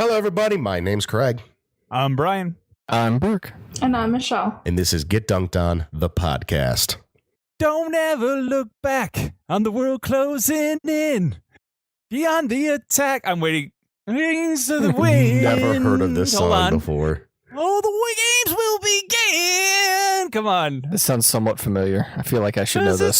Hello, everybody. My name's Craig. I'm Brian. I'm Burke. And I'm Michelle. And this is Get Dunked On, the podcast. Don't ever look back on the world closing in. Beyond the attack. I'm waiting. Wings to the wind. Never heard of this song before. Oh, the games will begin. Come on. This sounds somewhat familiar. I feel like I should know this.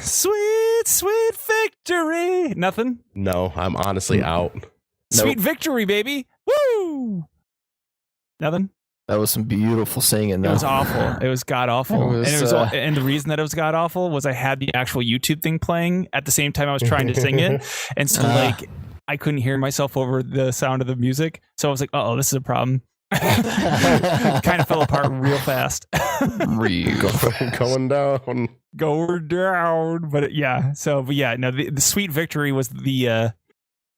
Sweet victory. Nothing? No, I'm honestly out. Sweet victory, baby. Woo! Nothing? That was some beautiful singing. It was awful. It was god awful. And the reason that it was god awful was I had the actual YouTube thing playing at the same time I was trying to sing it. And so I couldn't hear myself over the sound of the music. So I was like, oh, this is a problem. Kind of fell apart real fast. Going down. Going down. But the Sweet Victory was the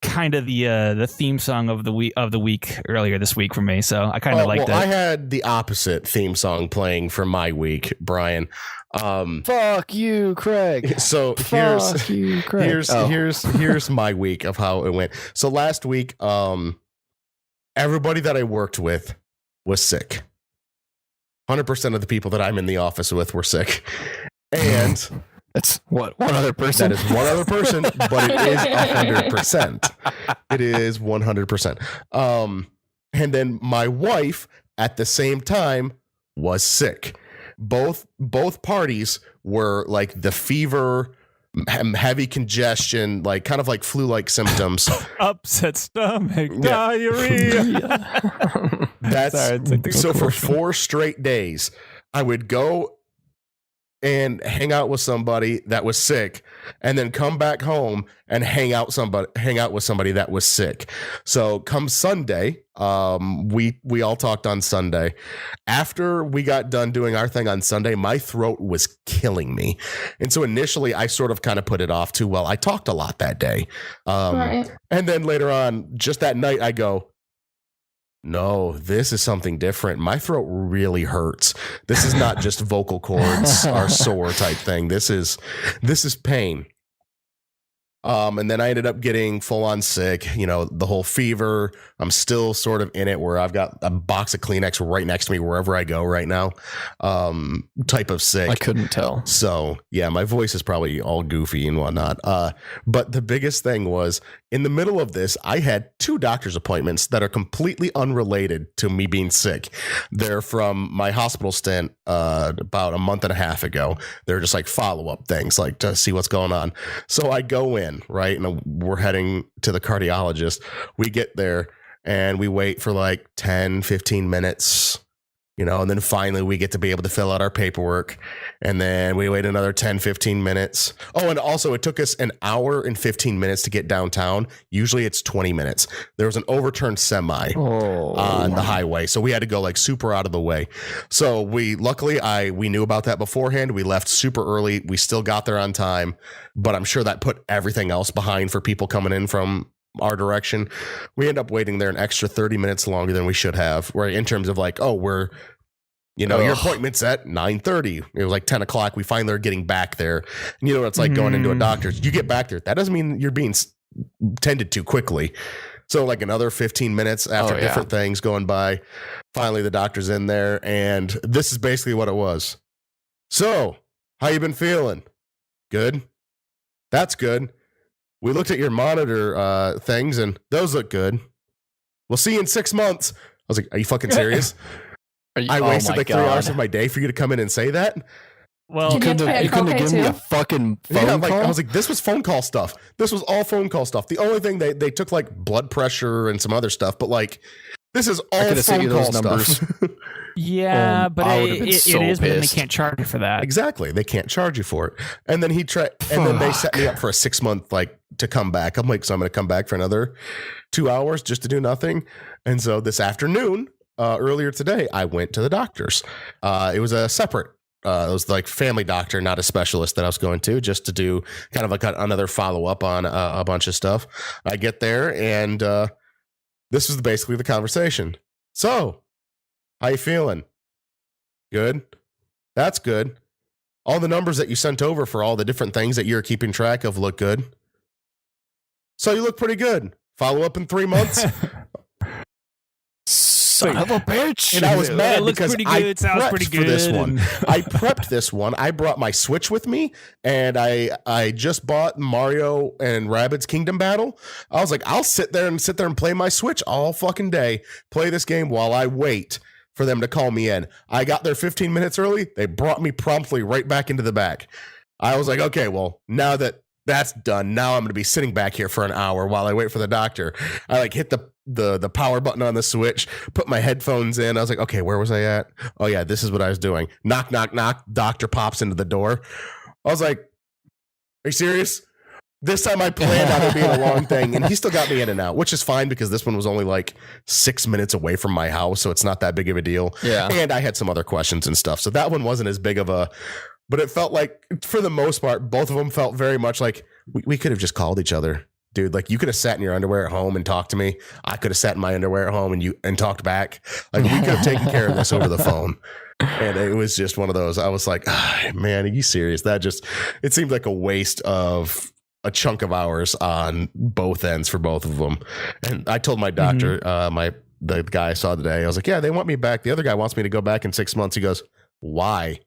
kind of the theme song of the week earlier this week for me. So I kind of liked it. I had the opposite theme song playing for my week, Brian. Fuck you, Craig. So here's my week of how it went. So last week, everybody that I worked with was sick. 100% of the people that I'm in the office with were sick. And that's what, one other person? That is one other person, but it is 100%. It is 100%. And then my wife at the same time was sick. Both parties were like the fever, heavy congestion, like kind of like flu-like symptoms. Upset stomach, diarrhea. So for 4 straight days, I would go and hang out with somebody that was sick, and then come back home and hang out with somebody that was sick. So come Sunday, we all talked on Sunday. After we got done doing our thing on Sunday, my throat was killing me. And so initially I sort of kind of put it off too. Well, I talked a lot that day. Right. And then later on, just that night, I go, no, this is something different. My throat really hurts. This is not just vocal cords are sore type thing. This is pain. And then I ended up getting full on sick, the whole fever. I'm still sort of in it where I've got a box of Kleenex right next to me wherever I go right now. Type of sick. I couldn't tell. So yeah, my voice is probably all goofy and whatnot. But the biggest thing was in the middle of this, I had 2 doctor's appointments that are completely unrelated to me being sick. They're from my hospital stint about a month and a half ago. They're just like follow-up things, like to see what's going on. So I go in, right? And we're heading to the cardiologist. We get there and we wait for like 10, 15 minutes, and then finally we get to be able to fill out our paperwork. And then we wait another 10, 15 minutes. Oh, and also it took us an hour and 15 minutes to get downtown. Usually it's 20 minutes. There was an overturned semi on the highway. So we had to go like super out of the way. So we knew about that beforehand. We left super early. We still got there on time, but I'm sure that put everything else behind for people coming in from our direction. We end up waiting there an extra 30 minutes longer than we should have, right? In terms of like, your appointment's at 9:30. It was like 10 o'clock. We finally are getting back there. And it's like going into a doctor's. You get back there. That doesn't mean you're being tended to quickly. So like another 15 minutes after different things going by. Finally, the doctor's in there. And this is basically what it was. So, how you been feeling? Good? That's good. We looked at your monitor things, and those look good. We'll see you in 6 months. I was like, are you fucking serious? I wasted 3 hours of my day for you to come in and say that? Well, you couldn't have given me a fucking phone call? I was like, this was phone call stuff. This was all phone call stuff. The only thing they took like blood pressure and some other stuff, but like this is all phone call stuff. Yeah, but it is, but then they can't charge you for that. Exactly. They can't charge you for it. And then then they set me up for a 6 month, like, to come back. I'm like, so I'm going to come back for another 2 hours just to do nothing. And so this afternoon, earlier today, I went to the doctor's. It was a separate, it was like family doctor, not a specialist that I was going to, just to do kind of like another follow up on a bunch of stuff. I get there and this was basically the conversation. So, how you feeling? Good. That's good. All the numbers that you sent over for all the different things that you're keeping track of look good. So you look pretty good. Follow up in 3 months. Son of a bitch. And I was mad because I prepped pretty for this good. one. I prepped this one. I brought my Switch with me, and I just bought Mario and Rabbids Kingdom Battle. I was like, I'll sit there and play my Switch all fucking day, play this game while I wait for them to call me in. I got there 15 minutes early. They brought me promptly right back into the back. I was like, okay, well, now that that's done, now I'm going to be sitting back here for an hour while I wait for the doctor. I like hit the power button on the Switch, put my headphones in. I was like, okay, where was I at? Oh yeah, this is what I was doing. Knock, knock, knock. Doctor pops into the door. I was like, are you serious? This time I planned on it being a long thing, and he still got me in and out, which is fine because this one was only like 6 minutes away from my house, so it's not that big of a deal. Yeah. And I had some other questions and stuff, so that one wasn't as big of a, but it felt like, for the most part, both of them felt very much like we could have just called each other. Dude, like you could have sat in your underwear at home and talked to me. I could have sat in my underwear at home and talked back. Like we could have taken care of this over the phone. And it was just one of those. I was like, man, are you serious? It seemed like a waste of a chunk of hours on both ends for both of them. And I told my doctor, the guy I saw today, I was like, yeah, they want me back. The other guy wants me to go back in 6 months. He goes, why?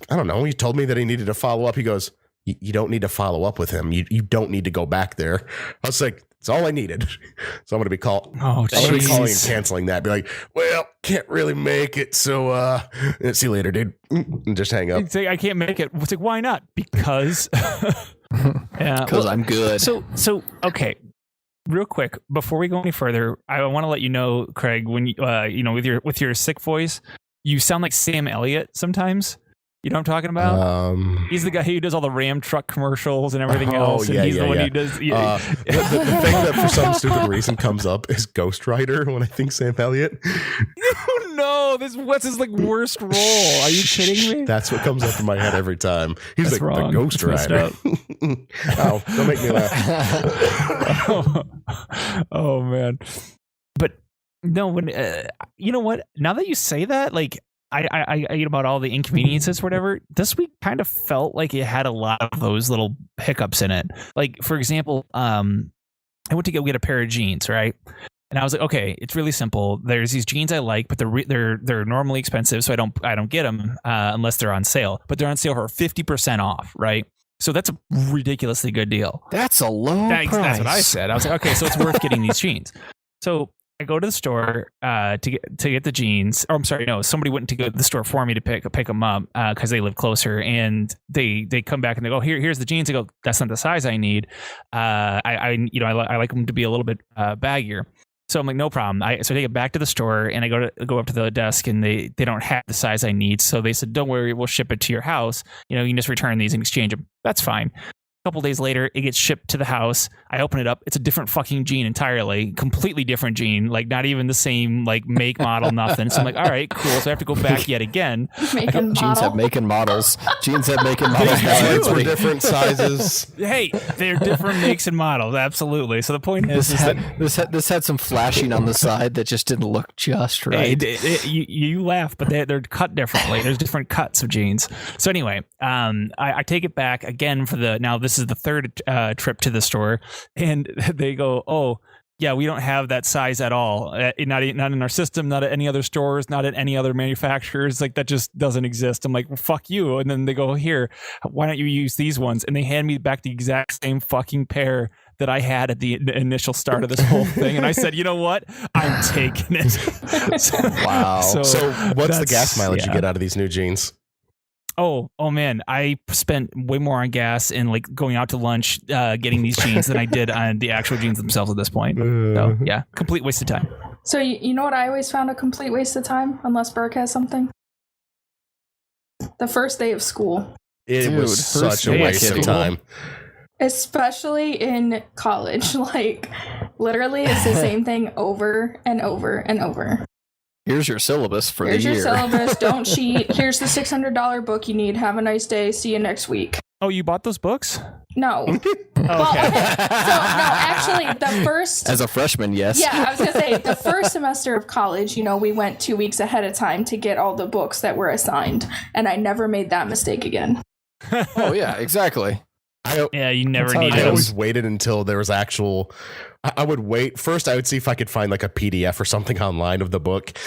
I don't know. He told me that he needed to follow up. He goes, you don't need to follow up with him. You don't need to go back there. I was like, that's all I needed. So I'm going to be calling and canceling that. Be like, well, can't really make it. So see you later, dude. And just hang up. Say, I can't make it. It's like, why not? Because because I'm good. So okay. Real quick, before we go any further, I want to let you know, Craig, when you with your sick voice, you sound like Sam Elliott sometimes. You know what I'm talking about? He's the guy who does all the Ram truck commercials and everything else. And he's the one who does. The thing that for some stupid reason comes up is Ghost Rider when I think Sam Elliott. No, what's his like worst role? Are you kidding me? That's what comes up in my head every time. He's That's like wrong. the Ghost Rider. Oh, don't make me laugh. Oh man. But no, when you know what? Now that you say that, like. I eat about all the inconveniences or whatever. This week kind of felt like it had a lot of those little hiccups in it. Like, for example, I went to go get a pair of jeans, right? And I was like, okay, it's really simple. There's these jeans I like, but they're normally expensive, so I don't get them unless they're on sale. But they're on sale for 50% off, right? So that's a ridiculously good deal. That's a low price. That's what I said. I was like, okay, so it's worth getting these jeans. So I go to the store to get the jeans. Or I'm sorry, no, somebody went to go to the store for me to pick them up because they live closer. And they come back and they go, here's the jeans. I go, that's not the size I need. I like them to be a little bit baggier. So I'm like, no problem. So I take it back to the store and I go up to the desk and they don't have the size I need. So they said, don't worry, we'll ship it to your house. You can just return these and exchange them. That's fine. A couple days later, it gets shipped to the house. I open it up. It's a different fucking jean entirely, completely different jean, like not even the same like make, model, nothing. So I'm like, all right, cool. So I have to go back yet again. Jeans have make and models. Jeans have make and models. Pants were different sizes. Hey, they're different makes and models. Absolutely. So the point is this had some flashing on the side that just didn't look just right. You laugh, but they're cut differently. There's different cuts of jeans. So anyway, I take it back again this is the third trip to the store, and they go, oh yeah, we don't have that size at all. Not in our system, not at any other stores, not at any other manufacturers. Like that just doesn't exist. I'm like, well, fuck you. And then they go, here, why don't you use these ones? And they hand me back the exact same fucking pair that I had at the initial start of this whole thing. And I said, you know what? I'm taking it. Wow. So what's the gas mileage you get out of these new jeans? Oh man, I spent way more on gas and like going out to lunch getting these jeans than I did on the actual jeans themselves at this point. So yeah, complete waste of time. So you know what I always found a complete waste of time, unless Burke has something? The first day of school. It was such a waste of time. Especially in college. Like literally it's the same thing over and over and over. Here's your syllabus for the year. Here's your syllabus. Don't cheat. Here's the $600 book you need. Have a nice day. See you next week. Oh, you bought those books? No. Well, okay. So, no, actually, the first... As a freshman, yes. Yeah, I was going to say, the first semester of college, we went 2 weeks ahead of time to get all the books that were assigned. And I never made that mistake again. Oh, yeah, exactly. You never need I it. always waited until there was actual. I would wait. First, I would see if I could find like a PDF or something online of the book.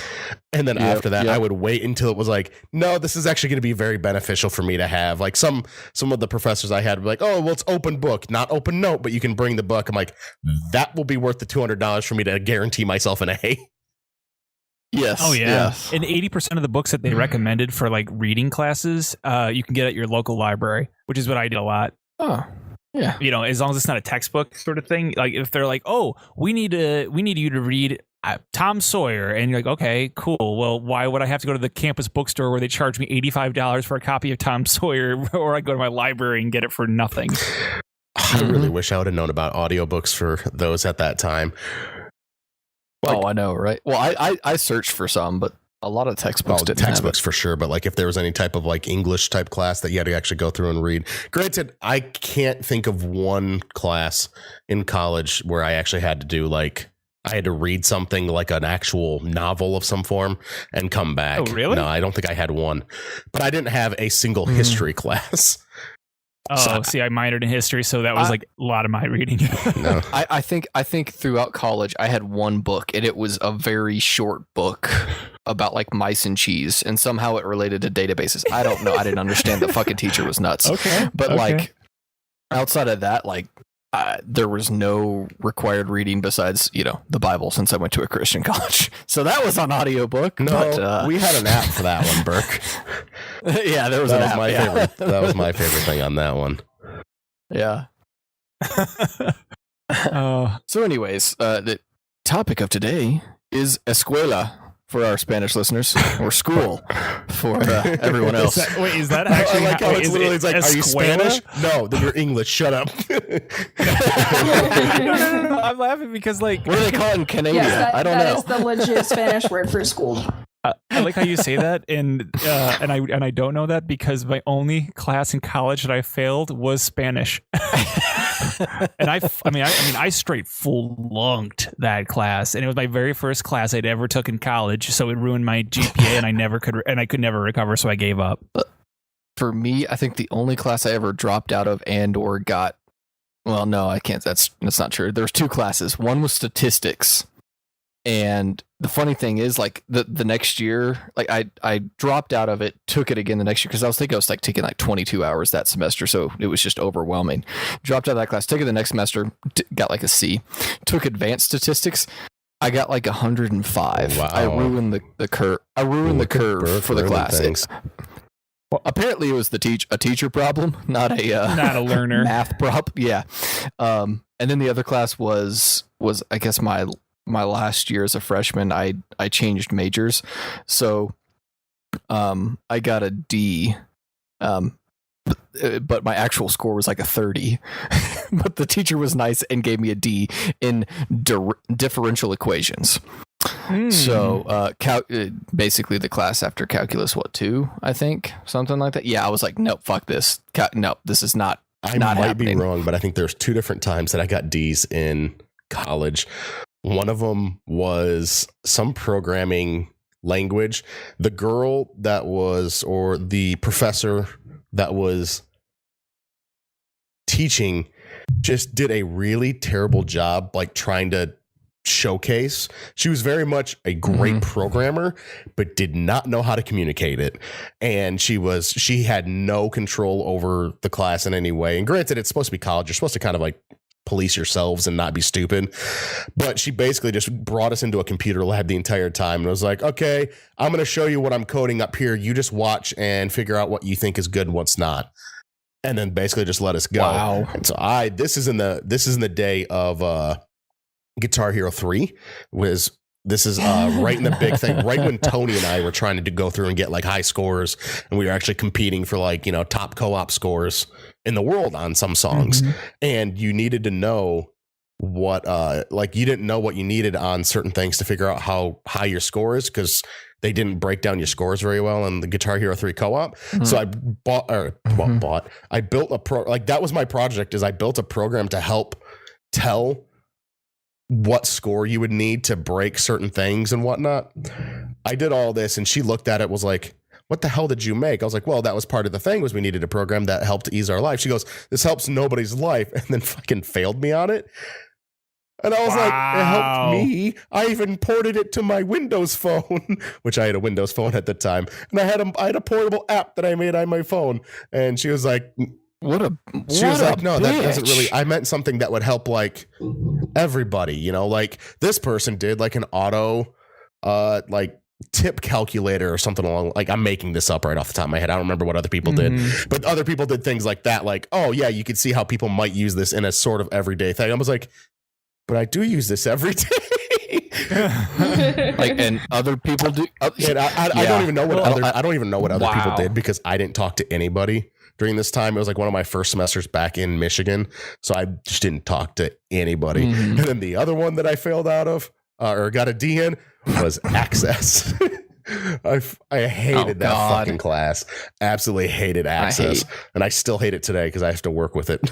And then after that, I would wait until it was like, no, this is actually going to be very beneficial for me to have. Like some of the professors I had were like, oh, well, it's open book, not open note, but you can bring the book. I'm like, that will be worth the $200 for me to guarantee myself an A. Yes. Oh yeah. Yes. And 80% of the books that they recommended for like reading classes, you can get at your local library, which is what I did a lot. Oh. Yeah. You know, as long as it's not a textbook sort of thing. Like if they're like, oh, we need you to read Tom Sawyer, and you're like, okay, cool. Well, why would I have to go to the campus bookstore where they charge me $85 for a copy of Tom Sawyer, or I go to my library and get it for nothing? I really wish I would have known about audiobooks for those at that time. Like, I know, right? Well, I searched for some, but a lot of textbooks didn't textbooks have it. for sure, but like if there was any type of like English type class that you had to actually go through and read. Granted, I can't think of one class in college where I actually had to do like I had to read something like an actual novel of some form and come back. Oh, really? No, I don't think I had one, but I didn't have a single history class. Oh, see, I minored in history, so that was like a lot of my reading. No. I think throughout college I had one book, and it was a very short book about like mice and cheese, and somehow it related to databases. I don't know. I didn't understand. The fucking teacher was nuts. Okay, but like outside of that, like there was no required reading besides the Bible, since I went to a Christian college. So that was on audiobook. No, but, we had an app for that one, Burke. Yeah, there was an app. Favorite. That was my favorite thing on that one. Yeah. So anyways, the topic of today is escuela for our Spanish listeners, or school for everyone else. Is that actually? I like how it's literally like, are you escuela? Spanish? No, then you're English. Shut up. No, I'm laughing because like, what do they call it in Canada? Yes, I don't know. That is the legit Spanish word for school. I like how you say that, and I don't know that because my only class in college that I failed was Spanish, and I straight flunked that class, and it was my very first class I'd ever took in college, so it ruined my GPA, and I could never recover, so I gave up. But for me, I think the only class I ever dropped out of and or got, well, no, I can't. That's not true. There's two classes. One was statistics. And the funny thing is, like the next year, like I dropped out of it, took it again the next year because I was like taking like 22 hours that semester, so it was just overwhelming. Dropped out of that class, took it the next semester, got like a C. Took advanced statistics, I got like 105. Wow. I ruined the curve. I ruined the curve for the class. Well, apparently, it was a teacher problem, not a learner math problem. Yeah. And then the other class was I guess my last year as a freshman. I changed majors, so I got a D, but my actual score was like a 30. But the teacher was nice and gave me a D in differential equations. So basically the class after calculus 2, I think, something like that. Yeah, I was like, nope, fuck this. Nope, this is not happening. Be wrong, but I think there's two different times that I got D's in college. One of them was some programming language. The girl that was, or the professor that was teaching, just did a really terrible job, like trying to showcase. She was very much a great programmer, but did not know how to communicate it. And she had no control over the class in any way. And granted, it's supposed to be college. You're supposed to kind of like police yourselves and not be stupid. But she basically just brought us into a computer lab the entire time and was like, okay, I'm going to show you what I'm coding up here. You just watch and figure out what you think is good and what's not. And then basically just let us go. Wow. And so this is in the day of Guitar Hero 3 this is right in the big thing, right when Tony and I were trying to go through and get like high scores, and we were actually competing for like, top co-op scores in the world on some songs. And you needed to know what you didn't know what you needed on certain things to figure out how high your score is, because they didn't break down your scores very well in the Guitar Hero 3 co-op. So I I built that was my project, is I built a program to help tell what score you would need to break certain things and whatnot. I did all this, and she looked at it, was like, what the hell did you make? I was like, well, that was part of the thing was we needed a program that helped ease our life. She goes, this helps nobody's life. And then fucking failed me on it. And I was like, it helped me. I even ported it to my Windows phone, which I had a Windows phone at the time. And I had a portable app that I made on my phone. And she was like, no, that doesn't really, I meant something that would help like everybody, you know, like this person did like an auto, like tip calculator or something along, like I'm making this up right off the top of my head. I don't remember what other people did, but other people did things like that. Like, oh yeah, you could see how people might use this in a sort of everyday thing. I was like, but I do use this every day. Like, and other people do. And I don't even know what I don't even know what other people did because I didn't talk to anybody during this time. It was like one of my first semesters back in Michigan, so I just didn't talk to anybody. And then the other one that I failed out of or got a D in was Access. I hated that fucking class. Absolutely hated Access, and I still hate it today because I have to work with it.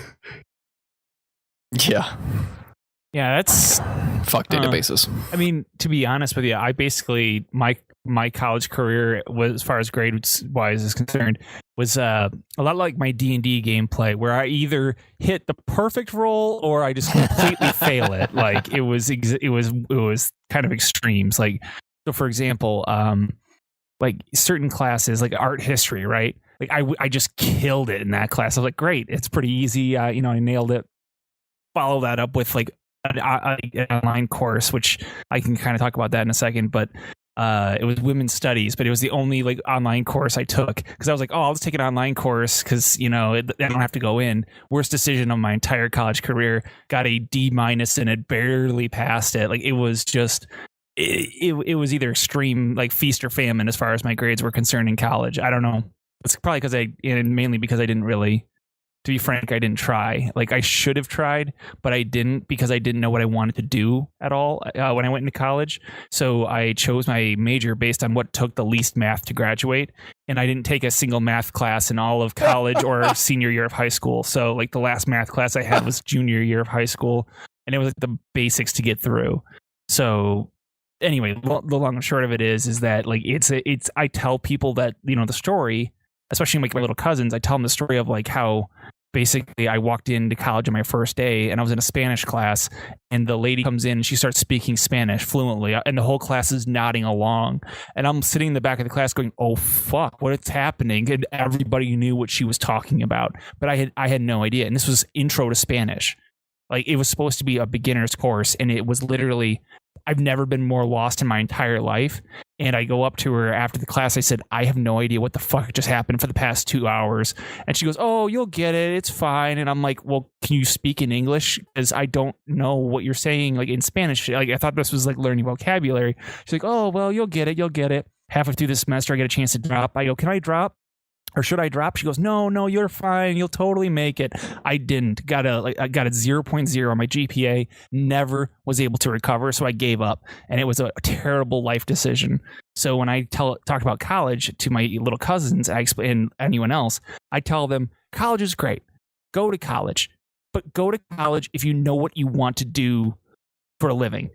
Yeah, that's fuck databases. I mean, to be honest with you, I basically my college career was, as far as grades wise is concerned, was a lot like my D&D gameplay, where I either hit the perfect roll or I just completely fail it. Like it was kind of extremes. Like, so for example, like certain classes, like art history, right? Like I just killed it in that class. I was like, great, it's pretty easy. You know, I nailed it. Follow that up with like an online course, which I can kind of talk about that in a second, but it was women's studies, but it was the only like online course I took because I was like, oh, I'll just take an online course because, you know, I don't have to go in. Worst decision of my entire college career. Got a D- and it barely passed it. Like it was just it was either extreme, like feast or famine as far as my grades were concerned in college. I don't know. It's probably because mainly because I didn't really, to be frank, I didn't try. Like I should have tried, but I didn't because I didn't know what I wanted to do at all when I went into college. So I chose my major based on what took the least math to graduate. And I didn't take a single math class in all of college or senior year of high school. So like the last math class I had was junior year of high school, and it was like the basics to get through. So anyway, the long and short of it is that like it's I tell people that, you know, the story, especially like my little cousins, I tell them the story of like how basically I walked into college on my first day and I was in a Spanish class, and the lady comes in and she starts speaking Spanish fluently, and the whole class is nodding along, and I'm sitting in the back of the class going, oh fuck, what's happening? And everybody knew what she was talking about, but I had no idea. And this was intro to Spanish. Like it was supposed to be a beginner's course, and it was literally, I've never been more lost in my entire life. And I go up to her after the class. I said, I have no idea what the fuck just happened for the past 2 hours. And she goes, oh, you'll get it. It's fine. And I'm like, well, can you speak in English? Because I don't know what you're saying like in Spanish. Like I thought this was like learning vocabulary. She's like, oh, well, you'll get it. You'll get it. Halfway through the semester, I get a chance to drop. I go, can I drop? Or should I drop? She goes, no, you're fine. You'll totally make it. I didn't. I got a 0.0 on my GPA. Never was able to recover, so I gave up. And it was a terrible life decision. So when I talk about college to my little cousins and anyone else, I tell them, college is great. Go to college. But go to college if you know what you want to do for a living.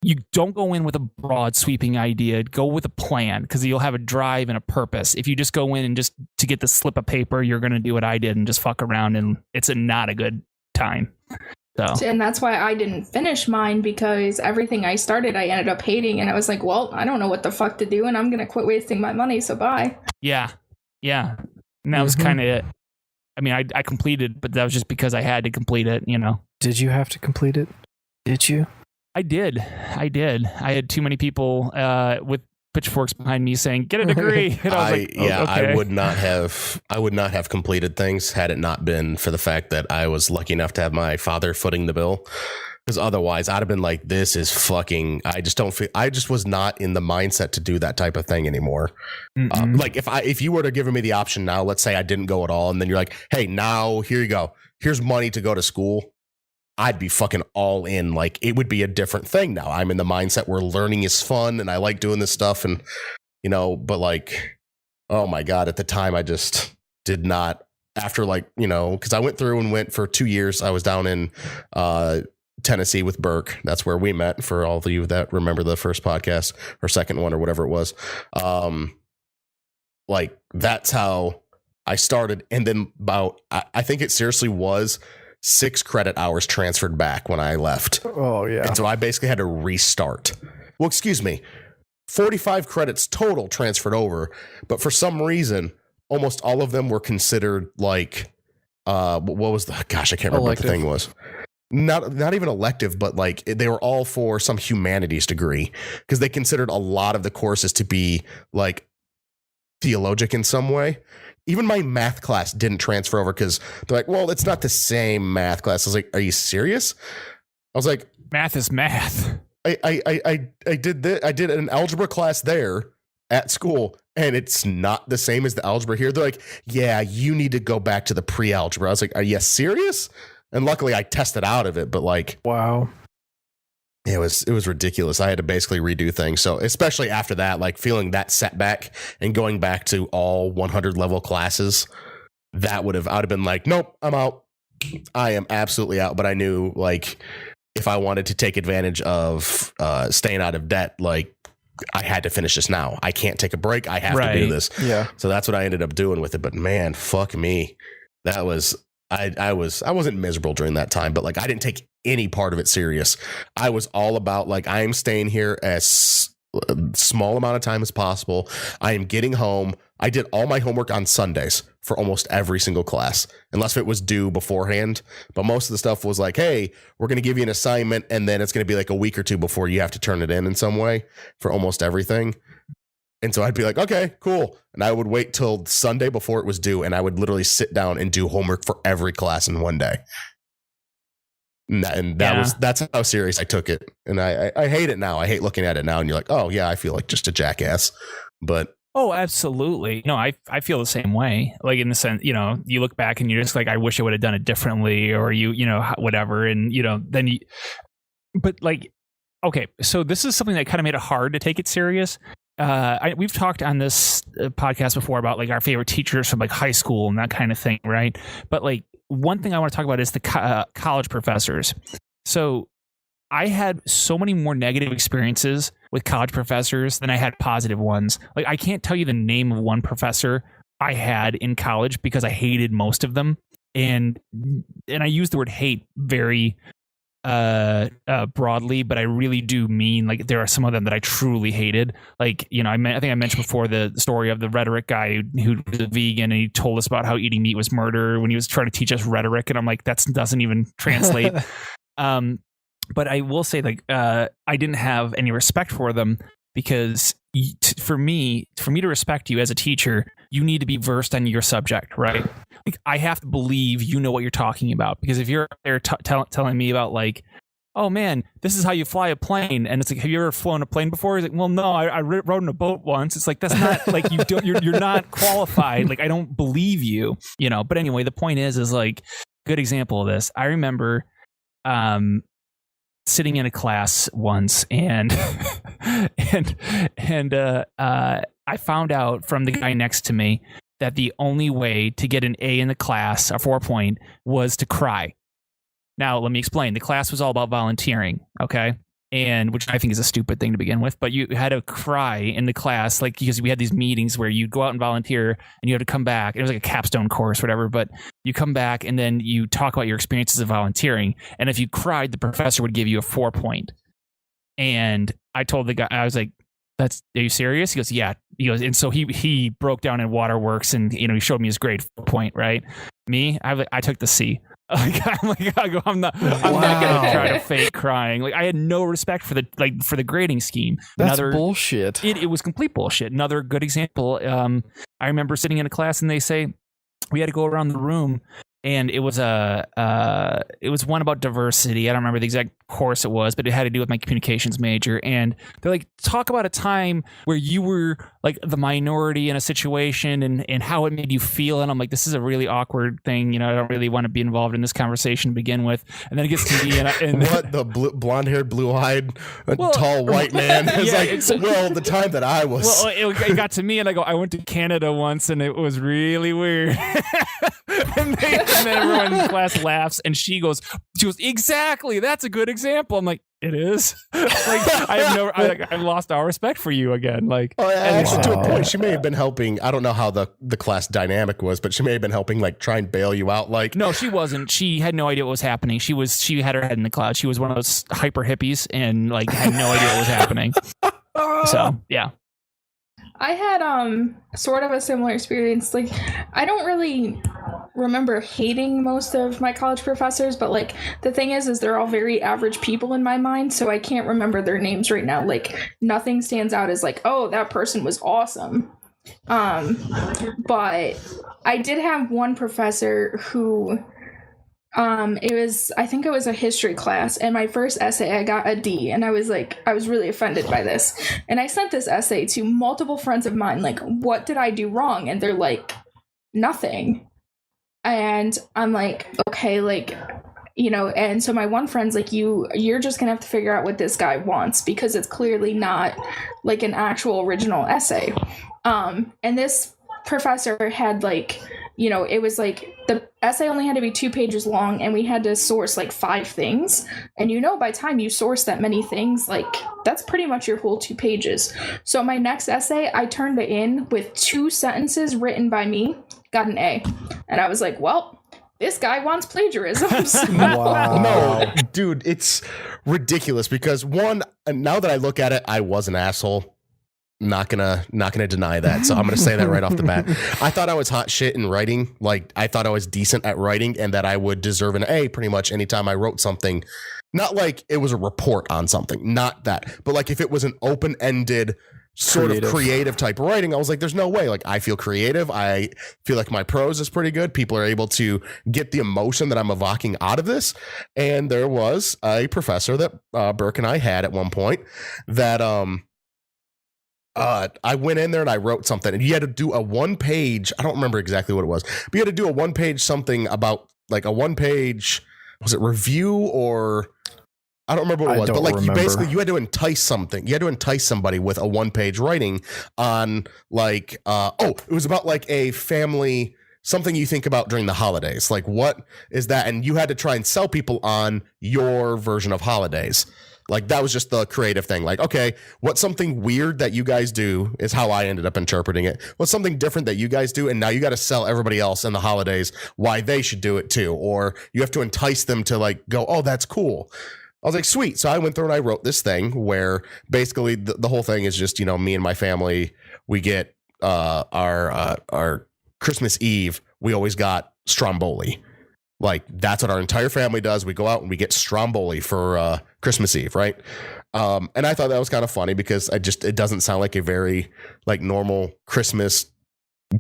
You don't go in with a broad sweeping idea. Go with a plan, because you'll have a drive and a purpose. If you just go in and just to get the slip of paper, you're going to do what I did and just fuck around, and it's not a good time. So. And that's why I didn't finish mine, because everything I started, I ended up hating, and I was like, well, I don't know what the fuck to do, and I'm going to quit wasting my money, so bye. Yeah. And that was kind of it. I mean, I completed, but that was just because I had to complete it, you know. Did you have to complete it? Did you? I did. I had too many people with pitchforks behind me saying, "Get a degree." And I was like, oh, okay. I would not have completed things had it not been for the fact that I was lucky enough to have my father footing the bill. Because otherwise, I'd have been like, "This is fucking." I just was not in the mindset to do that type of thing anymore. Like if you were to give me the option now, let's say I didn't go at all, and then you're like, "Hey, now here you go. Here's money to go to school." I'd be fucking all in. Like it would be a different thing now. I'm in the mindset where learning is fun and I like doing this stuff, and you know, but like, oh my God, at the time I just did not, after like, you know, because I went through and went for 2 years. I was down in Tennessee with Burke. That's where we met, for all of you that remember the first podcast or second one or whatever it was. like that's how I started. And then I think it seriously was 6 credit hours transferred back when I left. Oh yeah. And so I basically had to restart. Well, excuse me, 45 credits total transferred over, but for some reason, almost all of them were considered like, what was the, gosh, I can't remember Elective. what the thing was. Not even elective, but like they were all for some humanities degree because they considered a lot of the courses to be like theologic in some way. Even my math class didn't transfer over because they're like, well, it's not the same math class. I was like, are you serious? I was like, Math is math. I did this. I did an algebra class there at school, and it's not the same as the algebra here. They're like, yeah, you need to go back to the pre-algebra. I was like, are you serious? And luckily I tested out of it, but like, Wow. it was ridiculous. I had to basically redo things. So especially after that, like feeling that setback and going back to all 100 level classes, I'd have been like, nope, I'm out. I am absolutely out. But I knew like if I wanted to take advantage of staying out of debt, like I had to finish this now. I can't take a break. I have to do this. Yeah. So that's what I ended up doing with it. But man, fuck me. That was, I wasn't miserable during that time, but like I didn't take any part of it serious. I was all about like, I am staying here as small amount of time as possible. I am getting home. I did all my homework on Sundays for almost every single class, unless it was due beforehand. But most of the stuff was like, hey, we're going to give you an assignment and then it's going to be like a week or two before you have to turn it in some way for almost everything. And so I'd be like, okay, cool. And I would wait till Sunday before it was due. And I would literally sit down and do homework for every class in one day. And that's how serious I took it. And I hate it now. I hate looking at it now. And you're like, oh yeah, I feel like just a jackass. But Oh, absolutely. No, I feel the same way. Like in the sense, you know, you look back and you're just like, I wish I would have done it differently, or you know, whatever. And, you know, then you, but like, okay, so this is something that kind of made it hard to take it serious. We've talked on this podcast before about like our favorite teachers from like high school and that kind of thing, right? But like one thing I want to talk about is the college professors. So I had so many more negative experiences with college professors than I had positive ones. Like I can't tell you the name of one professor I had in college because I hated most of them, and I use the word hate very broadly, but I really do mean like there are some of them that I truly hated. Like, you know, I think I mentioned before the story of the rhetoric guy who was a vegan and he told us about how eating meat was murder when he was trying to teach us rhetoric, and I'm like, that doesn't even translate. But I will say, like, I didn't have any respect for them because for me to respect you as a teacher, you need to be versed on your subject, right? Like, I have to believe you know what you're talking about, because if you're there telling me about like, oh man, this is how you fly a plane, and it's like, have you ever flown a plane before? He's like, well, no, I rode in a boat once. It's like, that's not like you're not qualified. Like, I don't believe you, you know. But anyway, the point is like, good example of this. I remember, sitting in a class once and I found out from the guy next to me that the only way to get an A in the class, a 4-point, was to cry. Now, let me explain. The class was all about volunteering, okay? And which I think is a stupid thing to begin with, but you had to cry in the class, like, because we had these meetings where you'd go out and volunteer and you had to come back. It was like a capstone course, whatever, but you come back and then you talk about your experiences of volunteering. And if you cried, the professor would give you a 4-point. And I told the guy, I was like, are you serious? He goes, yeah. He goes, and so he broke down in Waterworks and, you know, he showed me his grade 4-point, right? Me, I took the C. I'm not gonna try to fake crying. Like, I had no respect for the grading scheme. That's bullshit. It was complete bullshit. Another good example. I remember sitting in a class and they say we had to go around the room, and it was one about diversity. I don't remember the exact course it was, but it had to do with my communications major. And they're like, talk about a time where you were like the minority in a situation and how it made you feel. And I'm like, this is a really awkward thing. You know, I don't really want to be involved in this conversation to begin with. And then it gets to me and what, the blonde-haired, blue-eyed, tall white man is the time that I was. Well, it got to me, and I went to Canada once, and it was really weird. and then everyone in class laughs, and she She goes, exactly. That's a good example. I'm like, it is. I've lost all respect for you again. Like, actually, to a point, she may have been helping. I don't know how the class dynamic was, but she may have been helping, like, try and bail you out. Like, no, she wasn't. She had no idea what was happening. She had her head in the clouds. She was one of those hyper hippies and like had no idea what was happening. So yeah. I had sort of a similar experience. Like, I don't really remember hating most of my college professors, but like the thing is they're all very average people in my mind, so I can't remember their names right now. Like, nothing stands out as like, oh, that person was awesome. But I did have one professor who I think it was a history class, and my first essay I got a D, and I was really offended by this. And I sent this essay to multiple friends of mine, like, what did I do wrong? And they're like, nothing. And I'm like, okay, like, you know, and so my one friend's like, you're just gonna have to figure out what this guy wants, because it's clearly not like an actual original essay. And this professor had like, you know, it was like the essay only had to be 2 pages long, and we had to source like 5 things. And you know, by the time you source that many things, like that's pretty much your whole 2 pages. So my next essay, I turned it in with 2 sentences written by me, got an A. And I was like, well, this guy wants plagiarism. Wow. No, dude, it's ridiculous because one, now that I look at it, I was an asshole. Not gonna deny that. So I'm gonna say that right off the bat. I thought I was hot shit in writing. Like, I thought I was decent at writing and that I would deserve an A pretty much anytime I wrote something. Not like it was a report on something, not that, but like if it was an open-ended sort of creative type writing, I was like, there's no way. Like, I feel creative. I feel like my prose is pretty good. People are able to get the emotion that I'm evoking out of this. And there was a professor that Burke and I had at one point that I went in there and I wrote something, and you had to do a 1-page, I don't remember exactly what it was, but you had to do a 1-page something about like a 1-page, was it review or I don't remember what it was, but like you had to entice something. You had to entice somebody with a 1-page writing on like, it was about like a family, something you think about during the holidays. Like, what is that? And you had to try and sell people on your version of holidays. Like, that was just the creative thing. Like, okay, what's something weird that you guys do is how I ended up interpreting it. What's something different that you guys do? And now you got to sell everybody else in the holidays why they should do it too. Or you have to entice them to like go, oh, that's cool. I was like, sweet. So I went through and I wrote this thing where basically the whole thing is just, you know, me and my family, we get our Christmas Eve, we always got Stromboli. Like, that's what our entire family does. We go out and we get Stromboli for Christmas Eve, right? And I thought that was kind of funny because it doesn't sound like a very like normal Christmas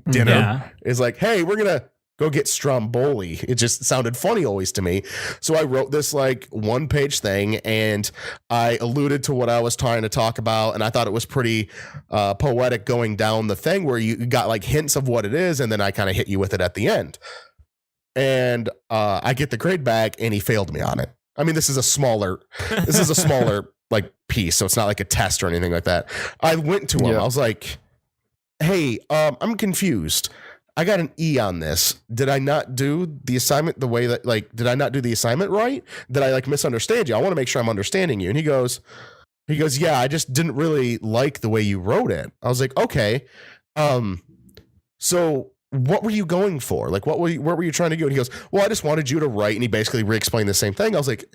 dinner. Yeah. It's like, hey, we're gonna go get Stromboli. It just sounded funny always to me. So I wrote this like 1-page thing, and I alluded to what I was trying to talk about, and I thought it was pretty poetic going down the thing where you got like hints of what it is, and then I kind of hit you with it at the end. And I get the grade back, and he failed me on it. I mean, this is a smaller like piece, so it's not like a test or anything like that. I went to him. I was like, hey, I'm confused. I got an E on this. Did I not do the assignment the way that, like, did I not do the assignment right? Did I like misunderstand you? I want to make sure I'm understanding you. And he goes, yeah, I just didn't really like the way you wrote it. I was like, okay. So what were you going for? Like, what were you trying to do? And he goes, well, I just wanted you to write. And he basically re-explained the same thing. I was like,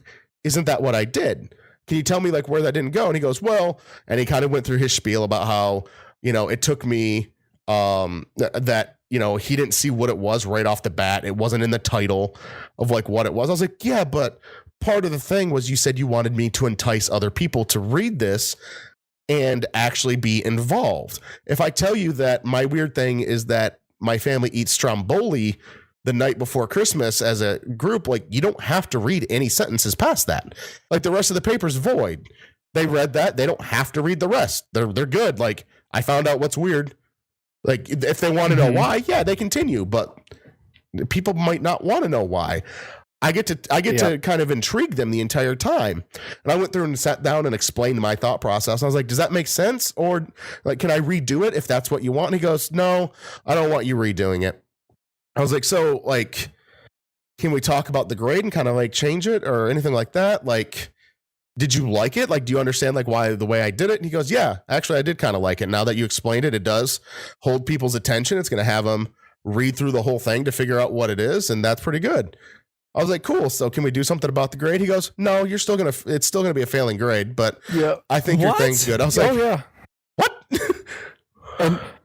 isn't that what I did? Can you tell me like where that didn't go? And he goes, well, and he kind of went through his spiel about how, you know, it took me, that, you know, he didn't see what it was right off the bat. It wasn't in the title of like what it was. I was like, yeah, but part of the thing was you said you wanted me to entice other people to read this and actually be involved. If I tell you that my weird thing is that my family eats Stromboli the night before Christmas as a group, like, you don't have to read any sentences past that. Like, the rest of the paper's void. They read that. They don't have to read the rest. They're good. Like, I found out what's weird. Like, if they want to know why, yeah, they continue, but people might not want to know why. I get to kind of intrigue them the entire time. And I went through and sat down and explained my thought process. I was like, does that make sense? Or like, can I redo it if that's what you want? And he goes, no, I don't want you redoing it. I was like, so like, can we talk about the grade and kind of like change it or anything like that? Like, did you like it? Like, do you understand like why the way I did it? And he goes, yeah, actually I did kind of like it. Now that you explained it, it does hold people's attention. It's going to have them read through the whole thing to figure out what it is. And that's pretty good. I was like, cool. So can we do something about the grade? He goes, no, it's still going to be a failing grade, but I think your thing's good. I was like, yeah. What?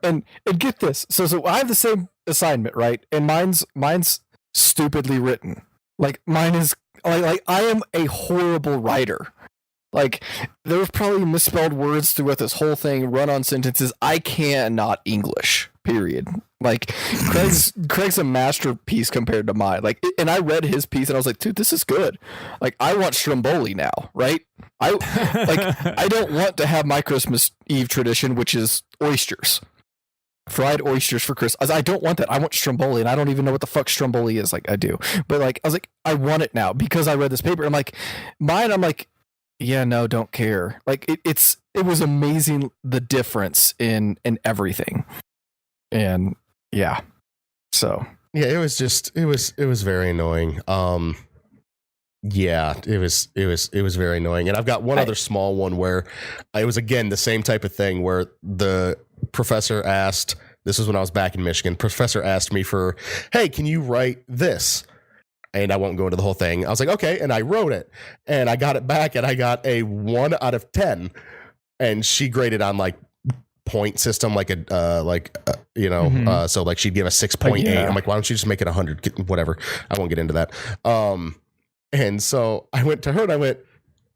and get this. So I have the same assignment, right? And mine's stupidly written. Like mine is like I am a horrible writer. Like there's probably misspelled words throughout this whole thing, run-on sentences. I cannot English. Period. Like Craig's a masterpiece compared to mine. Like, and I read his piece and I was like, dude, this is good. Like, I want Stromboli now, right? I don't want to have my Christmas Eve tradition, which is oysters, fried oysters for Christmas. I don't want that. I want Stromboli, and I don't even know what the fuck Stromboli is. Like, I do, but like, I was like, I want it now because I read this paper. I'm like, mine. I'm like, yeah, no, don't care. Like, it was amazing the difference in everything. And yeah, so yeah, it was very annoying. Yeah, it was very annoying. And I've got one other small one where it was again the same type of thing where the professor asked, this was when I was back in Michigan, professor asked me for, hey, can you write this? And I won't go into the whole thing. I was like, okay, and I wrote it and I got it back and I got a 1 out of 10, and she graded on like point system, like so like she'd give a 6.8. Yeah. I'm like, why don't you just make it 100? Whatever. I won't get into that. And so I went to her and I went,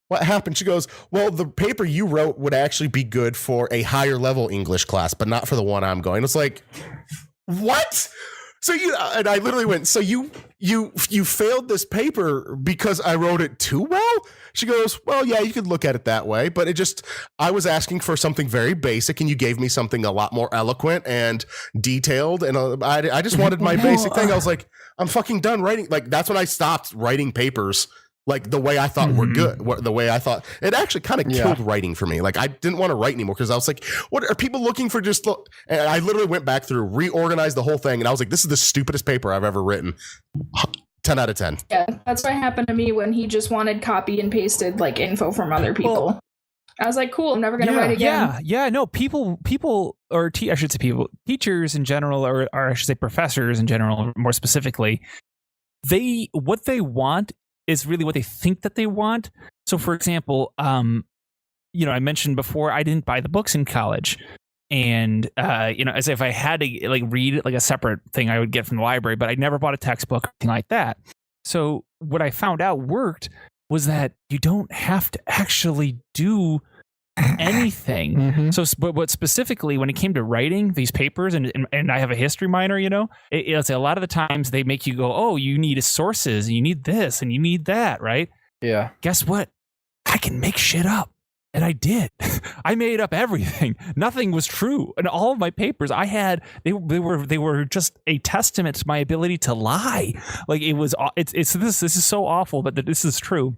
what happened? She goes, well, the paper you wrote would actually be good for a higher level English class, but not for the one I'm going. It's like, what? So and I literally went, so you failed this paper because I wrote it too well? She goes, well, yeah, you could look at it that way, but I was asking for something very basic and you gave me something a lot more eloquent and detailed. And I just wanted my basic thing. I was like, I'm fucking done writing. Like, that's when I stopped writing papers like the way I thought were good. The way I thought it actually kind of killed writing for me. Like, I didn't want to write anymore because I was like, what are people looking for? And I literally went back through, reorganized the whole thing. And I was like, this is the stupidest paper I've ever written. 10 out of 10. Yeah, that's what happened to me when he just wanted copy and pasted like info from other people. Well, I was like, cool, I'm never going to write again. Yeah, no, people, or I should say people, teachers in general, or I should say professors in general, more specifically, what they want is really what they think that they want. So for example, I mentioned before, I didn't buy the books in college. And, as if I had to like read like a separate thing I would get from the library, but I never bought a textbook or anything like that. So what I found out worked was that you don't have to actually do anything. Mm-hmm. So, but specifically when it came to writing these papers, and I have a history minor, it's a lot of the times they make you go, oh, you need sources, and you need this, and you need that, right? Yeah. Guess what? I can make shit up. And I did. I made up everything. Nothing was true. And all of my papers I had, they were just a testament to my ability to lie. Like this is so awful, but this is true.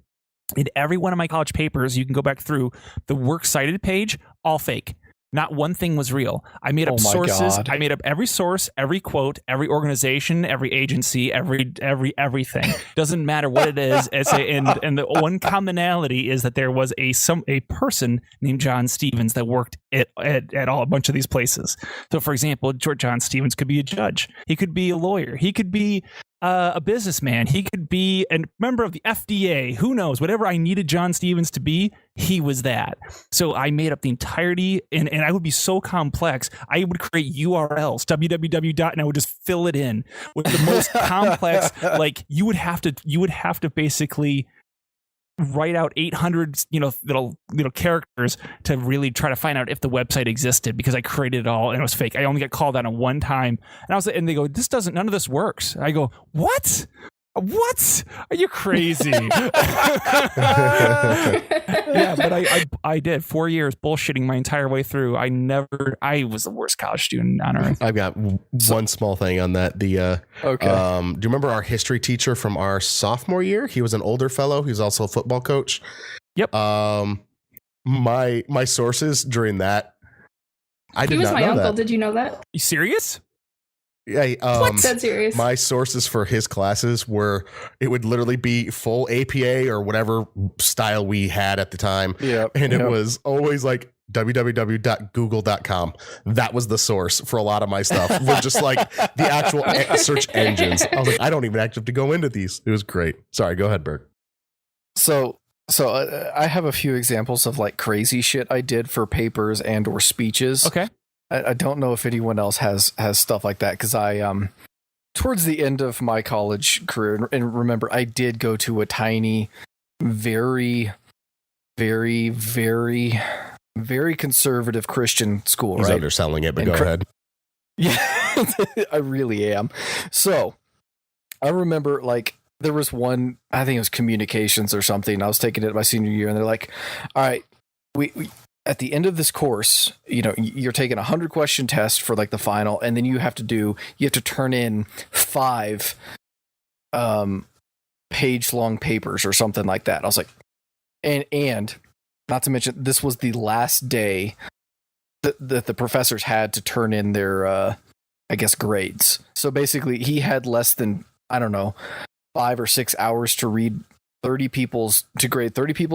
In every one of my college papers, you can go back through the works cited page, all fake. Not one thing was real. I made up sources. God. I made up every source, every quote, every organization, every agency, everything. Doesn't matter what it is. And the one commonality is that there was a person named John Stevens that worked at a bunch of these places. So, for example, John Stevens could be a judge. He could be a lawyer. He could be a businessman. He could be a member of the FDA. Who knows? Whatever I needed John Stevens to be, he was that. So I made up the entirety, and I would be so complex. I would create URLs, www. And I would just fill it in with the most complex. Like you would have to basically write out 800 little characters to really try to find out if the website existed, because I created it all and it was fake. I only got called on it one time, and they go, none of this works. I go, what are you crazy? Yeah, but I did 4 years bullshitting my entire way through. I was the worst college student on earth. I've got one small thing on that. Okay. Do you remember our history teacher from our sophomore year? He was an older fellow. He was also a football coach. Yep. My sources during that, I did not know that. He was my uncle. Did you know that? You serious? Hey, Dead serious. my sources for his classes were, it would literally be full APA or whatever style we had at the time. Yep. And it was always like www.google.com. That was the source for a lot of my stuff. Were just like the actual search engines. I was like, I don't even actually have to go into these. It was great. Sorry, go ahead, Bert. So I have a few examples of like crazy shit I did for papers and or speeches. Okay. I don't know if anyone else has stuff like that, because I towards the end of my college career, and remember, I did go to a tiny, very, very, very, very conservative Christian school. He's right? underselling it, but And go ahead. Yeah, I really am. So I remember like there was one, I think it was communications or something. I was taking it my senior year, and they're like, all right, we at the end of this course, you know, you're taking a 100-question test for like the final, and then you have to turn in 5 page-long papers or something like that. I was like, and not to mention, this was the last day that the professors had to turn in their, I guess, grades. So basically, he had less than, I don't know, 5 or 6 hours to grade 30 people's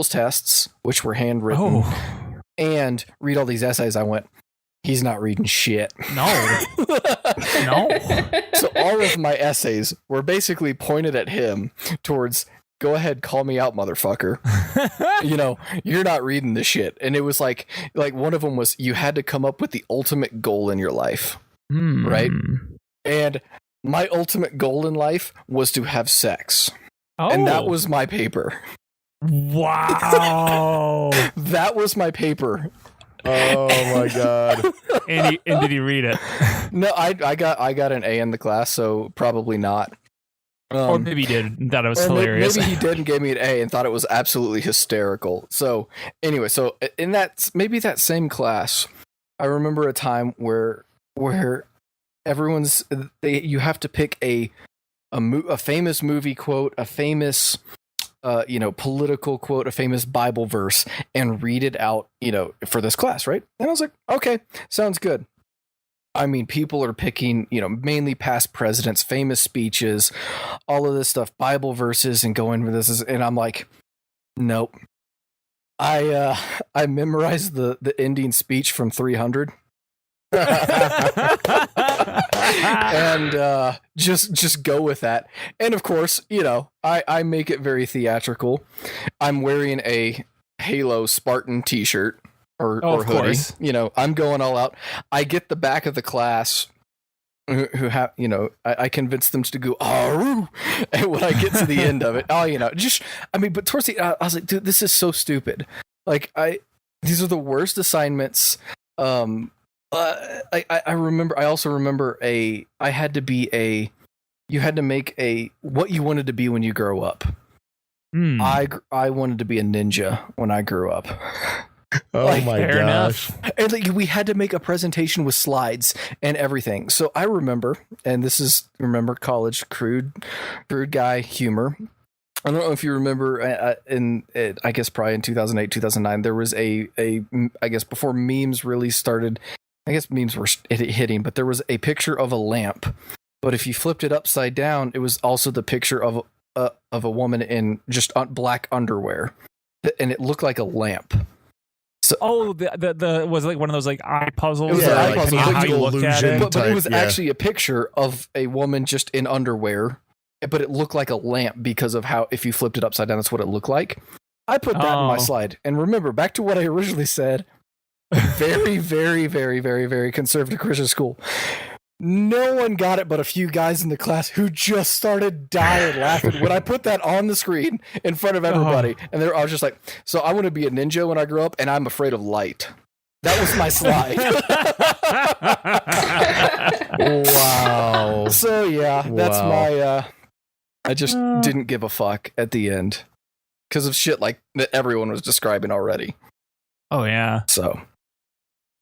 tests, which were handwritten. Oh, And read all these essays. I went, he's not reading shit. no. No. So all of my essays were basically pointed at him towards, go ahead, call me out, motherfucker. You know, you're not reading this shit. And it was like one of them was, you had to come up with the ultimate goal in your life. Right? And my ultimate goal in life was to have sex. Oh. And that was my paper. Wow. That was my paper. Oh my god. And did he read it? No, I got an A in the class, so probably not. Or maybe he did and thought it was or hilarious. Maybe he did and gave me an A and thought it was absolutely hysterical. So anyway, so in that same class, I remember a time where you have to pick a famous movie quote, a famous political quote, a famous Bible verse, and read it out, for this class, right? And I was like, okay, sounds good. I mean, people are picking, mainly past presidents, famous speeches, all of this stuff, Bible verses, and going with this. And I'm like, nope. I memorized the ending speech from 300. And just go with that. And of course, I make it very theatrical. I'm wearing a Halo Spartan t-shirt or hoodie. Course. I'm going all out. I get the back of the class who have, I convince them to go, oh, and when I get to the end of it, but towards the, I was like, dude, this is so stupid. Like these are the worst assignments. I remember. I also remember you had to make what you wanted to be when you grow up. I wanted to be a ninja when I grew up. Oh my gosh! And we had to make a presentation with slides and everything. So I remember, and this is college crude guy humor. I don't know if you remember, I guess probably in 2008, 2009, there was I guess before memes really started. I guess memes were hitting, but there was a picture of a lamp. But if you flipped it upside down, it was also the picture of a woman in just black underwear, and it looked like a lamp. So, the was like one of those like eye puzzles. It was an eye puzzle. How you looked at it. But it was actually a picture of a woman just in underwear, but it looked like a lamp because of how, if you flipped it upside down, that's what it looked like. I put that in my slide. And remember, back to what I originally said, very, very, very, very, very conservative Christian school. No one got it but a few guys in the class who just started dying laughing when I put that on the screen in front of everybody. And I was just like, so I want to be a ninja when I grow up, and I'm afraid of light. That was my slide. Wow. So yeah, that's my I just didn't give a fuck at the end because of shit like that everyone was describing already. Oh yeah. So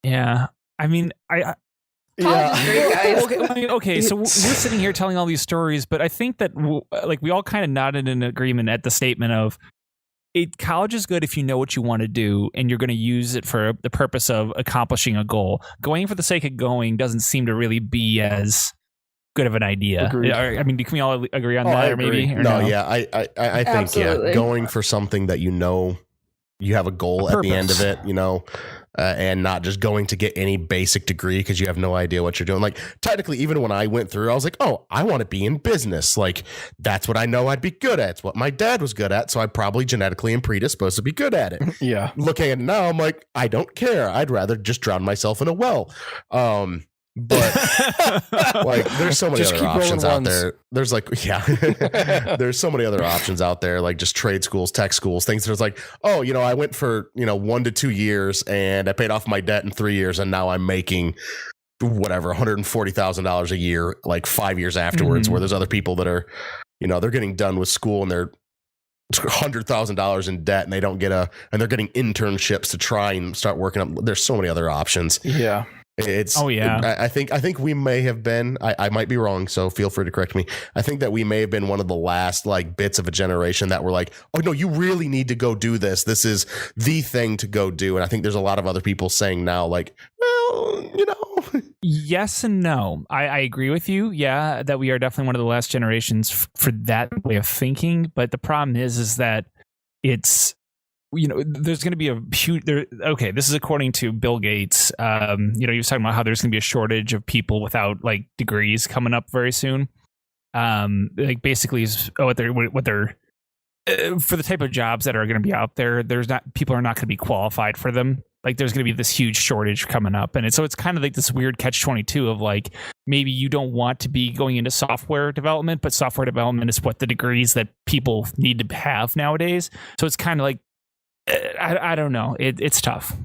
yeah, I mean, Okay, so we're sitting here telling all these stories, but I think that we all kind of nodded in agreement at the statement of college is good if you know what you want to do and you're going to use it for the purpose of accomplishing a goal. Going for the sake of going doesn't seem to really be as good of an idea. Agreed. I mean, can we all agree on I that, or agree. maybe? Or No, yeah, I think Absolutely. going for something that you know you have a goal at the end of it, you know, and not just going to get any basic degree because you have no idea what you're doing. Like technically, even when I went through, I was like, oh, I want to be in business. Like that's what I know I'd be good at. It's what my dad was good at, so I probably genetically am predisposed to be good at it. Yeah. Looking at it now, I'm like, I don't care. I'd rather just drown myself in a well. But like there's so many Just other keep rolling options out ones. there. There's like there's so many other options out there, like just trade schools, tech schools, things that's like, oh, you know, I went for 1 to 2 years and I paid off my debt in 3 years and now I'm making whatever $140,000 a year like 5 years afterwards. Where there's other people that are, they're getting done with school and they're $100,000 in debt and they don't get and they're getting internships to try and start working up. There's so many other options. Yeah. I think we may have been, I might be wrong, so feel free to correct me. I think that we may have been one of the last like bits of a generation that were like, oh no, you really need to go do this. This is the thing to go do. And I think there's a lot of other people saying now like, well, Yes and no. I agree with you. Yeah, that we are definitely one of the last generations for that way of thinking. But the problem is that it's, there's going to be a huge. Okay, this is according to Bill Gates. He was talking about how there's going to be a shortage of people without like degrees coming up very soon. Like basically, what they're for the type of jobs that are going to be out there. People are not going to be qualified for them. Like there's going to be this huge shortage coming up, and so it's kind of like this weird catch-22 of like maybe you don't want to be going into software development, but software development is what the degrees that people need to have nowadays. So it's kind of like. I don't know. It's tough.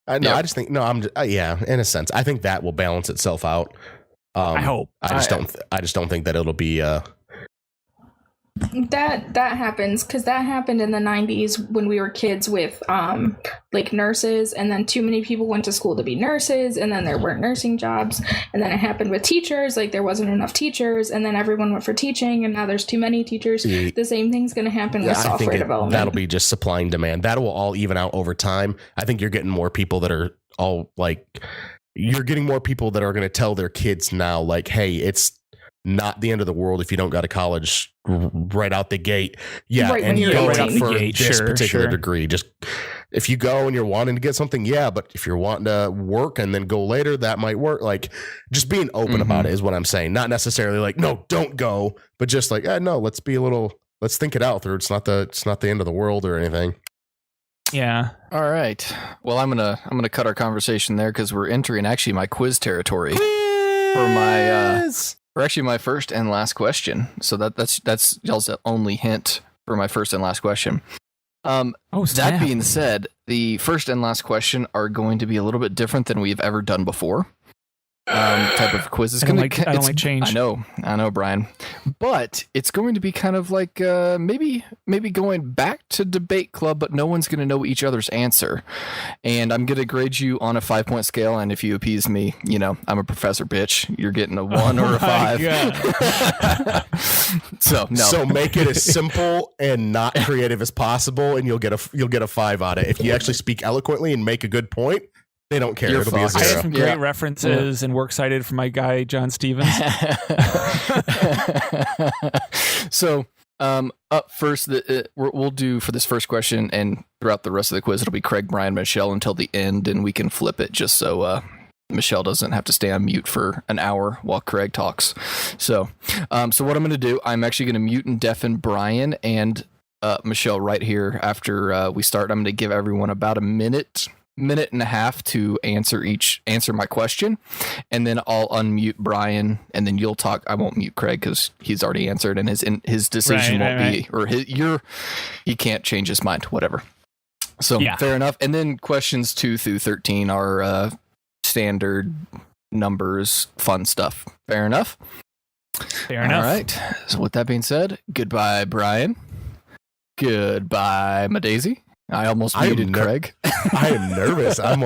I just think in a sense, I think that will balance itself out. I hope. I just don't think that it'll be. That happens because that happened in the 90s when we were kids with like nurses, and then too many people went to school to be nurses, and then there weren't nursing jobs, and then it happened with teachers, like there wasn't enough teachers, and then everyone went for teaching, and now there's too many teachers. The same thing's going to happen with software development. That'll be just supply and demand. That will all even out over time. I think you're getting more people that are all like, you're getting more people that are going to tell their kids now, like, hey, it's not the end of the world if you don't go to college right out the gate. Yeah, right, and you go right out the for gate, this particular sure. degree. Just if you go and you're wanting to get something, yeah, but if you're wanting to work and then go later, that might work. Like just being open about it is what I'm saying. Not necessarily like, no, don't go, but just like, no, let's think it out through. It's not the end of the world or anything. Yeah. All right. Well, I'm gonna cut our conversation there because we're entering actually my quiz territory for my my first and last question. So that's y'all's only hint for my first and last question. That being said, the first and last question are going to be a little bit different than we've ever done before. Type of quiz. I don't like change. I know, Brian, but it's going to be kind of like maybe going back to debate club, but no one's going to know each other's answer. And I'm going to grade you on a 5-point scale, and if you appease me, I'm a professor, bitch. You're getting a 1 or a 5. So make it as simple and not creative as possible, and you'll get a 5 on it. If you actually speak eloquently and make a good point, they don't care. It'll be a 0. I have some great references and works cited from my guy John Stevens. So up first, we'll do for this first question, and throughout the rest of the quiz, it'll be Craig, Brian, Michelle until the end, and we can flip it just so Michelle doesn't have to stay on mute for an hour while Craig talks. So what I'm going to do, I'm actually going to mute and deafen Brian and Michelle right here after we start. I'm going to give everyone about a minute and a half to answer my question, and then I'll unmute Brian, and then you'll talk. I won't mute Craig because he's already answered, and his decision won't be, or he can't change his mind, whatever. So fair enough. And then questions 2 through 13 are standard numbers, fun stuff. Fair enough. Fair enough. All right. So with that being said, goodbye, Brian. Goodbye, Madaisy. I almost muted Craig. I am nervous. I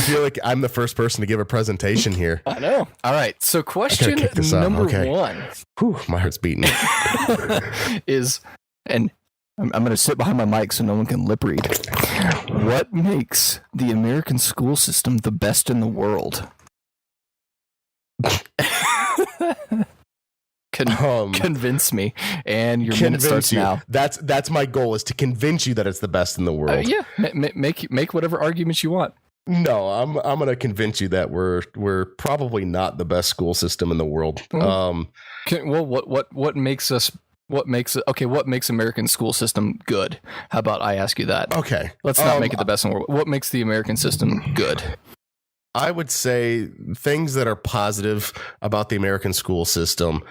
feel like I'm the first person to give a presentation here. I know. All right. So question number 1. Whew, my heart's beating. is, and I'm going to sit behind my mic so no one can lip read. What makes the American school system the best in the world? Convince me, and your minute starts now. That's my goal, is to convince you that it's the best in the world. Yeah, make whatever arguments you want. No, I'm going to convince you that we're probably not the best school system in the world. What makes American school system good? How about I ask you that? Okay, let's not make it the best in the world. What makes the American system good? I would say things that are positive about the American school system.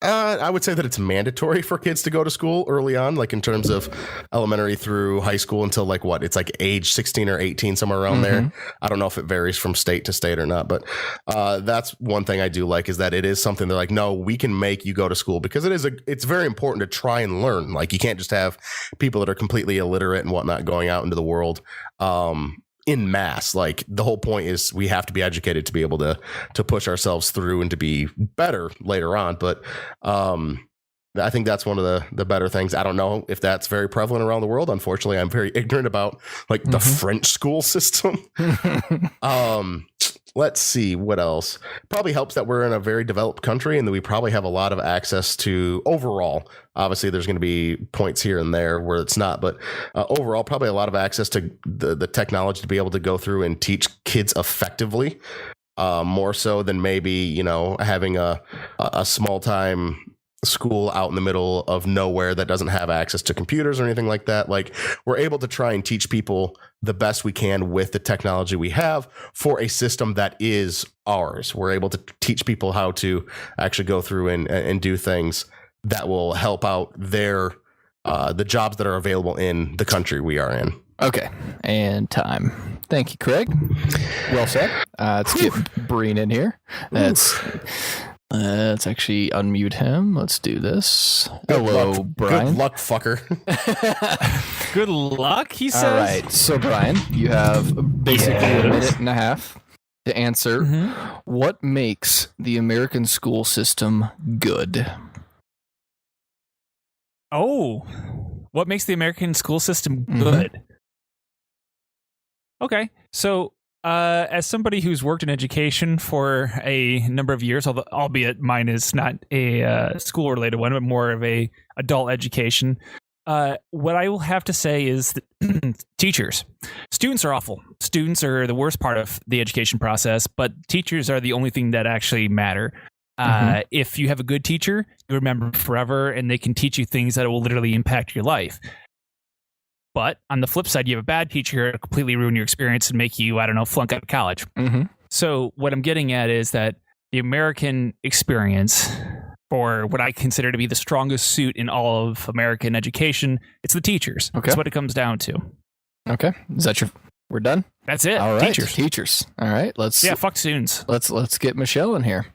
I would say that it's mandatory for kids to go to school early on, like in terms of elementary through high school until like what? It's like age 16 or 18, somewhere around there. I don't know if it varies from state to state or not, but that's one thing I do like, is that it is something they're like, no, we can make you go to school, because it's very important to try and learn. Like, you can't just have people that are completely illiterate and whatnot going out into the world in mass. Like, the whole point is we have to be educated to be able to push ourselves through and to be better later on. But I think that's one of the better things. I don't know if that's very prevalent around the world. Unfortunately, I'm very ignorant about like the French school system. Let's see what else. Probably helps that we're in a very developed country and that we probably have a lot of access to overall. Obviously, there's going to be points here and there where it's not, but overall, probably a lot of access to the technology to be able to go through and teach kids effectively, more so than maybe, having a small time school out in the middle of nowhere that doesn't have access to computers or anything like that. Like, we're able to try and teach people the best we can with the technology we have for a system that is ours. We're able to teach people how to actually go through and do things that will help out the jobs that are available in the country we are in. Okay, and time. Thank you, Craig. Well said. Let's get Breen in here. Let's actually unmute him. Let's do this. Hello, Brian. Good luck, fucker. Good luck, he says. All right. So, Brian, you have basically a minute and a half to answer. What makes the American school system good? Oh, what makes the American school system good? Okay. So, as somebody who's worked in education for a number of years, albeit mine is not a school-related one, but more of a adult education, what I will have to say is that teachers. Students are awful. Students are the worst part of the education process, but teachers are the only thing that actually matter. If you have a good teacher, you remember forever, and they can teach you things that will literally impact your life. But on the flip side, you have a bad teacher who completely ruin your experience and make you, flunk out of college. So what I'm getting at is that the American experience, for what I consider to be the strongest suit in all of American education, it's the teachers. Okay. That's what it comes down to. Okay. Is that we're done? That's it. All right. Teachers. All right. Fuck students. Let's get Michelle in here.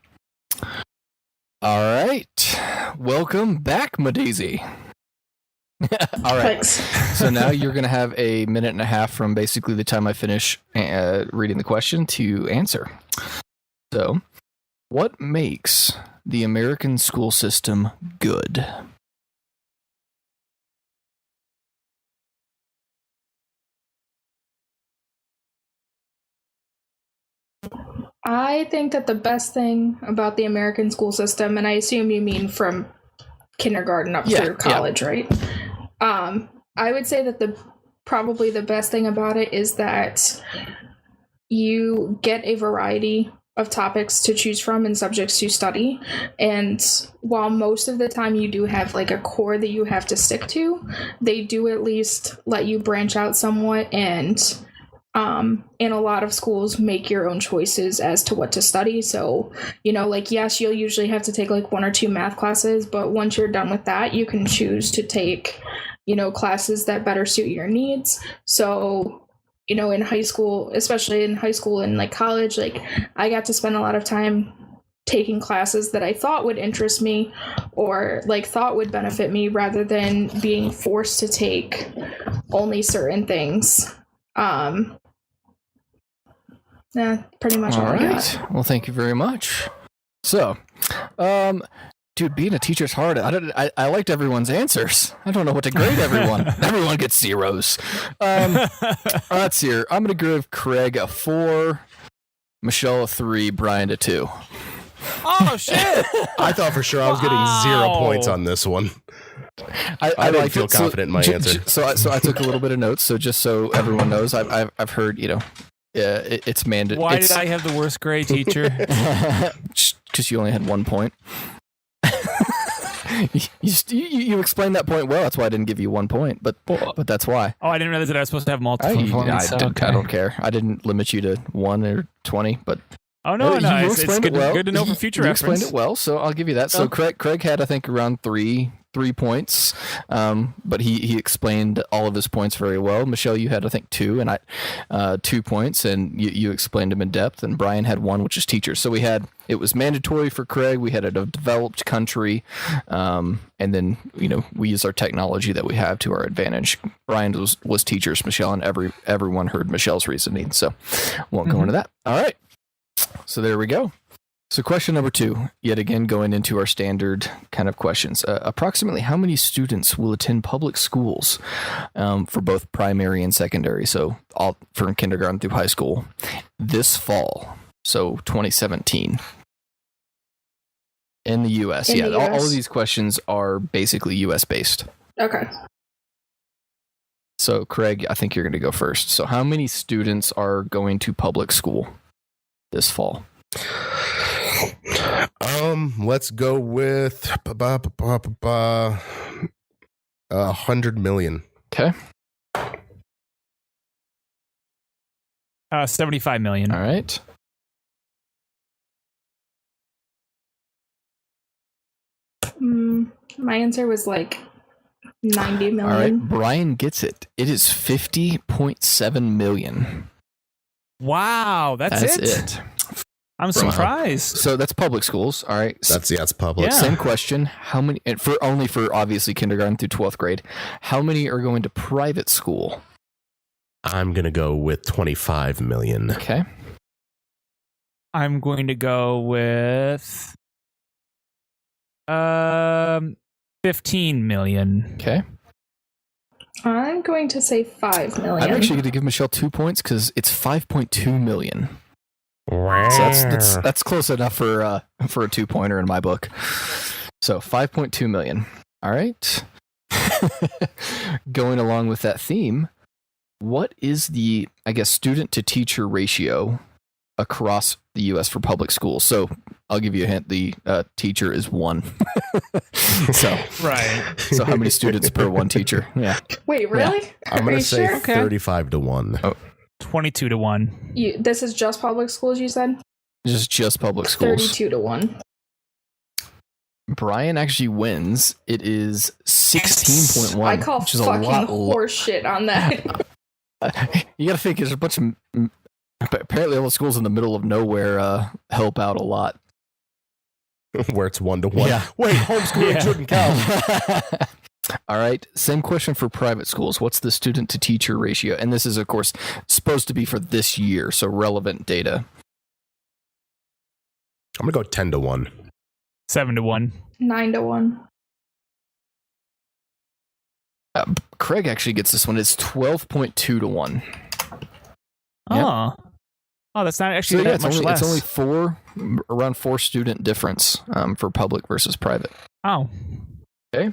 All right. Welcome back, Madaisy. All right. Thanks. So now you're going to have a minute and a half from basically the time I finish reading the question to answer. So, what makes the American school system good? I think that the best thing about the American school system, and I assume you mean from kindergarten up through college, right? I would say that probably the best thing about it is that you get a variety of topics to choose from and subjects to study. And while most of the time you do have like a core that you have to stick to, they do at least let you branch out somewhat, and in a lot of schools make your own choices as to what to study. So, yes, you'll usually have to take like 1 or 2 math classes, but once you're done with that, you can choose to take, classes that better suit your needs. So, in high school, especially in high school and like college, like I got to spend a lot of time taking classes that I thought would interest me or like thought would benefit me, rather than being forced to take only certain things. Pretty much all I got. Well, thank you very much. So, dude, being a teacher's hard. I liked everyone's answers. I don't know what to grade everyone. Everyone gets zeros. Let's see here. I'm going to give Craig a 4, Michelle a 3, Brian a 2. Oh shit! I thought for sure I was getting 0 points on this one. I didn't feel confident in my answer. So I took a little bit of notes. So just so everyone knows, I've heard, it's mandatory. Why did I have the worst grade, teacher? Because you only had 1 point. You explained that point well. That's why I didn't give you 1 point. But that's why. Oh, I didn't realize that I was supposed to have multiple points. I don't care. I didn't limit you to 1 or 20, but. Oh no, it's good, well. good to know for future you reference. Explained it well, so I'll give you that. So Craig had, I think, around three points, but he explained all of his points very well. Michelle, you had, I think, 2, and I 2 points, and you explained them in depth. And Brian had 1, which is teachers. So it was mandatory for Craig. We had a developed country, and then we used our technology that we have to our advantage. Brian was teachers, Michelle, and everyone heard Michelle's reasoning. So won't go into that. All right. So there we go. So question number 2, yet again going into our standard kind of questions. Approximately how many students will attend public schools for both primary and secondary, so all from kindergarten through high school, this fall, so 2017? In the U.S., In the US. All of these questions are basically U.S.-based. Okay. So Craig, I think you're going to go first. So how many students are going to public school this fall? Let's go with 100 million. Okay. 75 million. All right. My answer was like 90 million. All right. Brian gets it. It is 50.7 million. Wow, that's it. I'm surprised. So that's public schools. All right. That's public. Yeah. Same question. How many, and for obviously kindergarten through 12th grade, how many are going to private school? I'm going to go with 25 million. Okay. I'm going to go with 15 million. Okay. I'm going to say 5 million. I'm actually going to give Michelle 2 points because it's 5.2 million. Wow. So that's close enough for a 2-pointer in my book. So 5.2 million. All right. Going along with that theme, what is the, I guess, student to teacher ratio across the U.S. for public schools? So I'll give you a hint. The teacher is 1. So right. So how many students per 1 teacher? Yeah. Wait, really? Yeah. I'm going to say sure? 35 to 1. Oh. 22 to 1. This is just public schools, you said? Just public schools. 32 to 1. Brian actually wins. It is 16.1. I call which is fucking a lot horse shit on that. You got to think, there's a bunch of. Apparently, all the schools in the middle of nowhere help out a lot. Where it's 1 to 1. Yeah. Wait, homeschooling shouldn't count. All right. Same question for private schools. What's the student to teacher ratio? And this is, of course, supposed to be for this year, so relevant data. I'm going to go 10 to 1. 7 to 1. 9 to 1. Craig actually gets this one. It's 12.2 to 1. Oh. Oh, that's not actually that much less. It's only around 4 student difference for public versus private. Oh. Okay.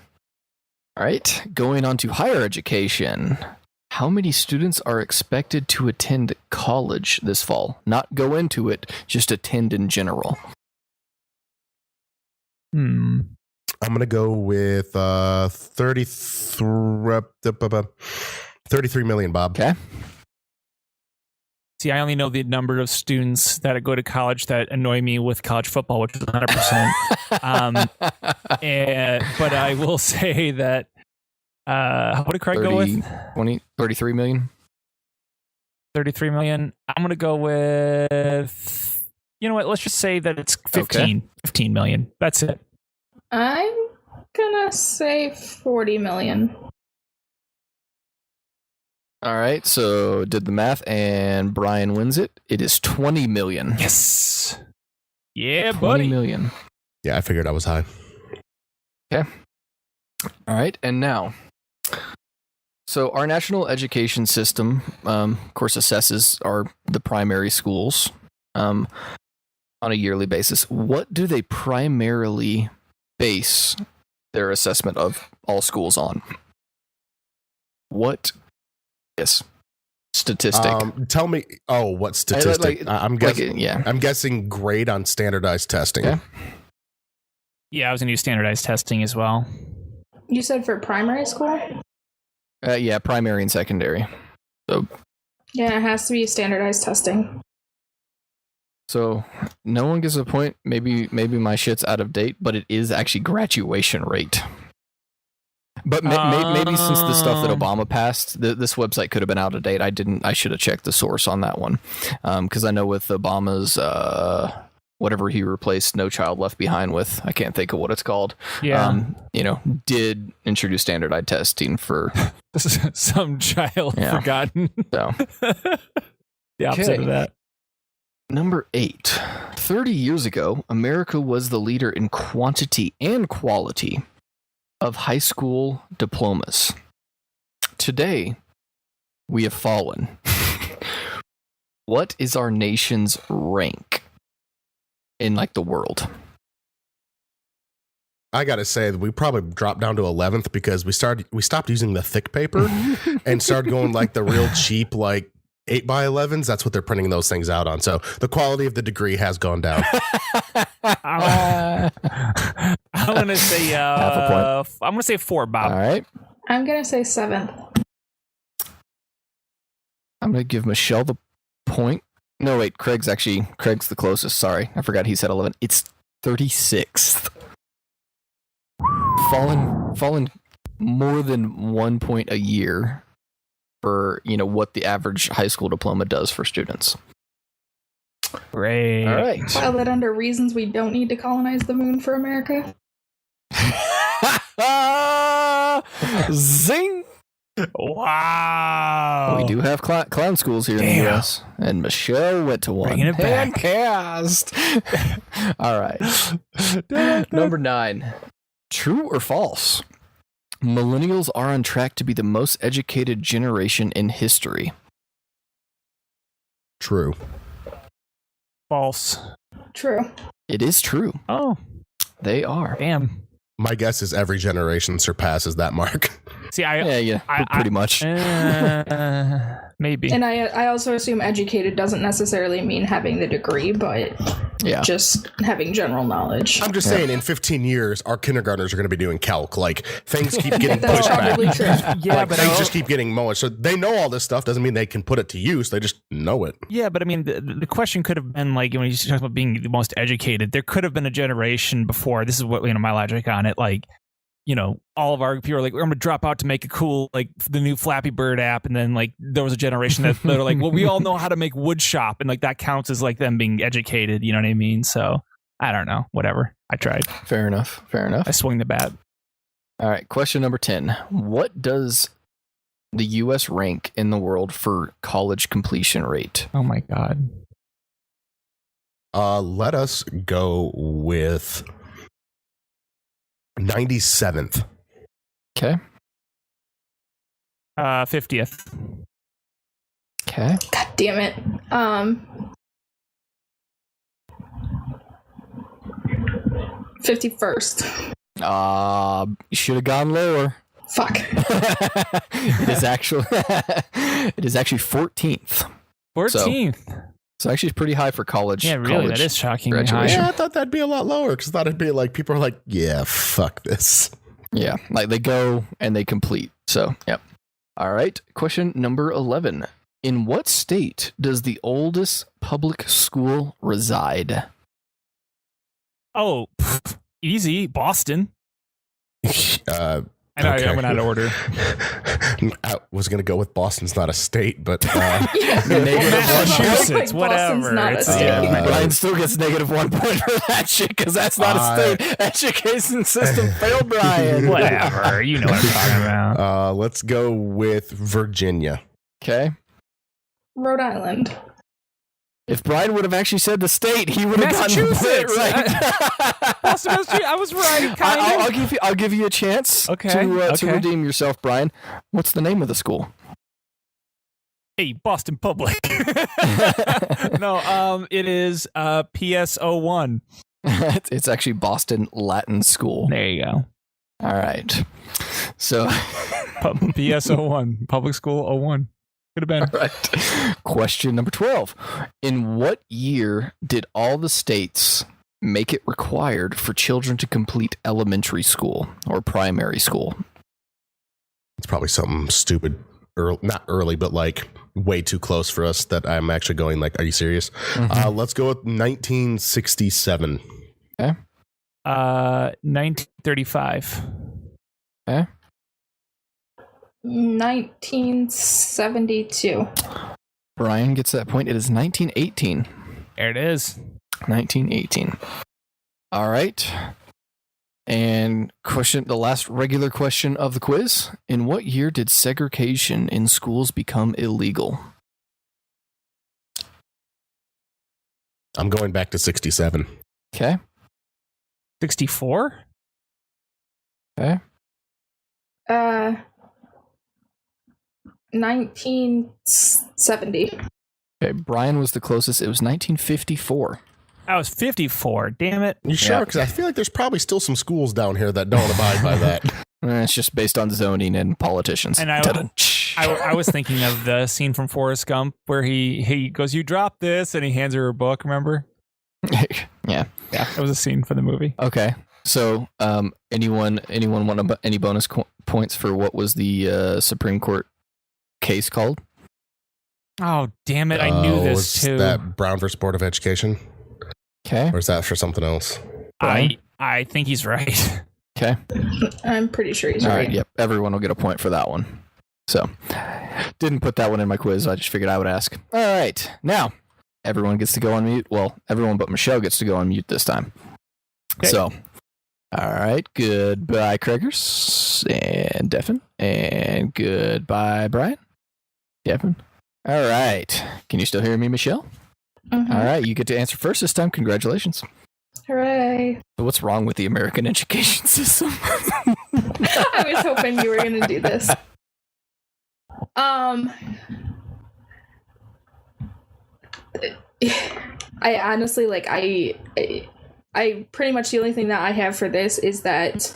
All right. Going on to higher education. How many students are expected to attend college this fall? Not go into it, just attend in general. I'm going to go with 33 million, Bob. Okay. See, I only know the number of students that go to college that annoy me with college football, which is 100%. But I will say that, what did Craig go with? 33 million? 33 million. I'm going to go with, you know what? Let's just say that it's 15. Okay. 15 million. That's it. I'm gonna say 40 million. All right, so did the math, and Brian wins it. It is 20 million. Yes. Yeah, 20 buddy. million. Yeah, I figured I was high. Okay. All right, and now, so our national education system, of course, assesses the primary schools. on a yearly basis. What do they primarily base their assessment of all schools on? What? Yes. Statistic. Tell me. Oh, what statistic? I'm guessing. I'm guessing grade on standardized testing. Yeah. Yeah, I was going to use standardized testing as well. You said for primary school? Yeah, primary and secondary. So Yeah, it has to be standardized testing. So no one gets a point. Maybe my shit's out of date, but it is actually graduation rate. But maybe since the stuff that Obama passed, this website could have been out of date. I should have checked the source on that one, because I know with Obama's whatever he replaced No Child Left Behind with, I can't think of what it's called. Yeah, did introduce standardized testing for some child forgotten. So the opposite of that. Number 8. 30 years ago, America was the leader in quantity and quality of high school diplomas. Today, we have fallen. What is our nation's rank in the world? I gotta say that we probably dropped down to 11th because we stopped using the thick paper and started going the real cheap 8x11s. That's what they're printing those things out on. So the quality of the degree has gone down. I'm gonna say half a point. I'm gonna say 4, Bob. All right. I'm gonna say 7th. I'm gonna give Michelle the point. No, wait. Craig's the closest. Sorry, I forgot he said 11. It's 36th. Fallen more than 1 point a year for what the average high school diploma does for students. Great. All right. File that under reasons we don't need to colonize the moon for America. Zing! Wow. We do have clown schools here in the U.S. And Michelle went to one. Bringing it back. Cast. All right. Number 9. True or false? Millennials are on track to be the most educated generation in history. True. False. True. It is true. Oh, They are. damn. My guess is every generation surpasses that mark. See, Pretty much. Maybe. And I also assume educated doesn't necessarily mean having the degree, but just having general knowledge. I'm just saying, in 15 years, our kindergartners are going to be doing calc. Things keep getting That's pushed back. probably true. Yeah, but things just keep getting more. So they know all this stuff. Doesn't mean they can put it to use. They just know it. Yeah, but I mean, the question could have been when you talk about being the most educated, there could have been a generation before. This is what my logic on it. All of our people are we're going to drop out to make a cool, the new Flappy Bird app. And then there was a generation that are well, we all know how to make wood shop. And that counts as them being educated. You know what I mean? So I don't know. Whatever. I tried. Fair enough. I swing the bat. All right. Question number 10. What does the U.S. rank in the world for college completion rate? Oh my God. Let us go with 97th. Okay. 50th. Okay. God damn it. 51st. You should have gone lower. Fuck. It is actually 14th. 14th. So actually it's pretty high for college. Yeah, really, that is shockingly high. graduation. Yeah, I thought that'd be a lot lower because I thought it'd be people are yeah, fuck this. Yeah, they go and they complete. So, yep. All right. Question number 11. In what state does the oldest public school reside? Oh, easy. Boston. I Okay. went out of order. I was going to go with Boston's not a state, but Massachusetts, Boston's whatever. not a It's- state. Brian still gets -1 point for that shit because that's not a state. Education system failed Brian. Whatever. You know what I'm talking about. let's go with Virginia. Okay. Rhode Island. If Brian would have actually said the state, he would have gotten the point Massachusetts. right. Boston, Massachusetts. I was right, kind of. I'll give you a chance Okay, to okay. redeem yourself, Brian. What's the name of the school? Hey, Boston Public. No, it is PS01. It's actually Boston Latin School. There you go. All right. So PS01, Public School 01. Could have been. all right. Question number 12. In what year did all the states make it required for children to complete elementary school or primary school? It's probably something stupid. Not early, but like way too close for us that I'm actually going like, are you serious? Let's go with 1967. Okay. 1935. Okay. 1972. Brian gets that point. It is 1918. There it is. 1918. All right. And the last regular question of the quiz. In what year did segregation in schools become illegal? I'm going back to 67. Okay. 64? Okay. 1970. Okay. Brian was the closest. It was 1954. I was 54. Damn it. You sure? Because I feel like there's probably still some schools down here that don't abide by that. It's just based on zoning and politicians. And I was thinking of the scene from Forrest Gump where he goes, "You drop this," and he hands her a book. Remember? Yeah. That was a scene for the movie. Okay. So, anyone want any bonus points for what was the Supreme Court case called? Oh, damn it. I knew this was too. That Brown versus Board of Education? Okay. Or is that for something else? I think he's right. Okay. I'm pretty sure he's All right. right. Yep. Everyone will get a point for that one. So, didn't put that one in my quiz. I just figured I would ask. All right. Now, everyone gets to go on mute. Well, everyone but Michelle gets to go on mute this time. Okay. So, all right. Goodbye, Craigers and Devin. And goodbye, Brian. Devin. All right. Can you still hear me, Michelle? Mhm. All right. You get to answer first this time. Congratulations. Hooray. So what's wrong with the American education system? I was hoping you were going to do this. I honestly, like, I pretty much the only thing that I have for this is that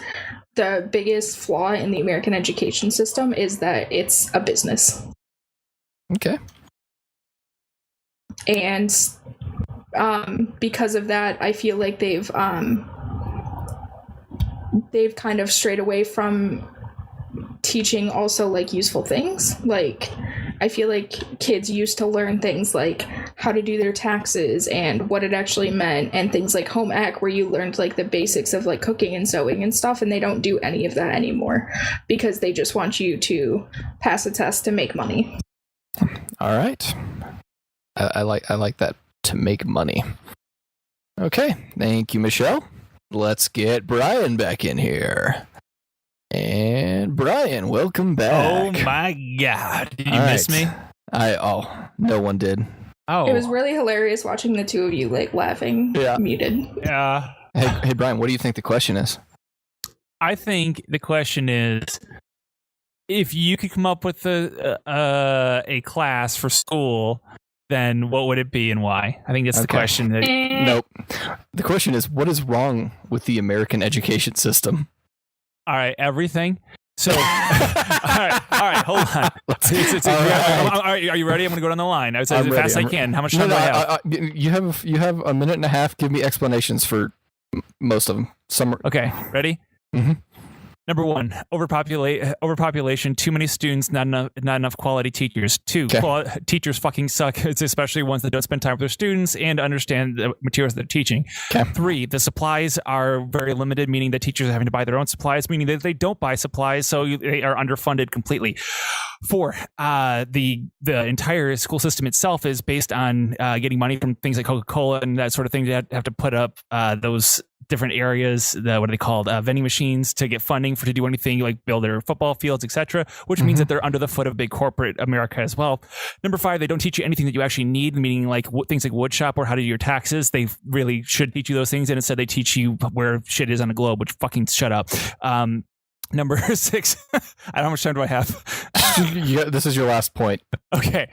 the biggest flaw in the American education system is that it's a business. Okay. And because of that, I feel like they've kind of strayed away from teaching also like useful things. Like, I feel like kids used to learn things like how to do their taxes and what it actually meant, and things like home ec, where you learned like the basics of like cooking and sewing and stuff, and they don't do any of that anymore because they just want you to pass a test to make money. All right. I like that, to make money. Okay. Thank you, Michelle. Let's get Brian back in here. And Brian, welcome back. Oh my God. Did you All miss right. me? No one did. Oh. It was really hilarious watching the two of you like laughing muted. Yeah. Hey, Brian, what do you think the question is? I think the question is, if you could come up with a class for school, then what would it be and why? I think that's the question. Nope. The question is, what is wrong with the American education system? All right, everything. So, all right, hold on. Are you ready? I'm going to go down the line. I was as fast as I can. How much time do I have? You have a minute and a half. Give me explanations for most of them. Okay, ready? Mm-hmm. Number one, overpopulation, too many students, not enough quality teachers. Two, teachers fucking suck, it's especially ones that don't spend time with their students and understand the materials they're teaching. Okay. Three, the supplies are very limited, meaning that teachers are having to buy their own supplies, meaning that they don't buy supplies, so they are underfunded completely. Four, the entire school system itself is based on getting money from things like Coca-Cola and that sort of thing. They have to put up those different areas, what are they called, vending machines, to get funding to do anything like build their football fields, etc., which means that they're under the foot of big corporate America as well. Number five, they don't teach you anything that you actually need, meaning like things like woodshop or how to do your taxes. They really should teach you those things, and instead they teach you where shit is on the globe, which fucking shut up. Number 6. How much time do I have? This is your last point. Okay.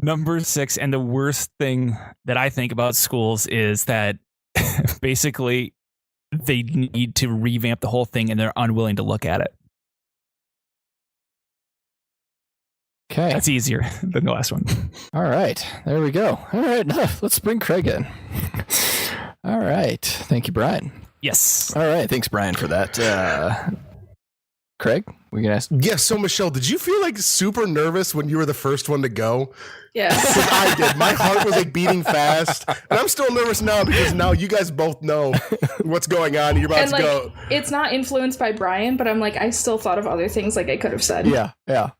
Number 6. And the worst thing that I think about schools is that basically they need to revamp the whole thing and they're unwilling to look at it. Okay. That's easier than the last one. All right. There we go. All right. Let's bring Craig in. All right. Thank you, Brian. Yes. All right. Thanks, Brian, for that. Craig, we can ask. Yeah. So Michelle, did you feel like super nervous when you were the first one to go? Yeah. Because I did. My heart was like beating fast, and I'm still nervous now because now you guys both know what's going on. And you're about And to like, go. it's not influenced by Brian, but I'm like, I still thought of other things like I could have said. Yeah.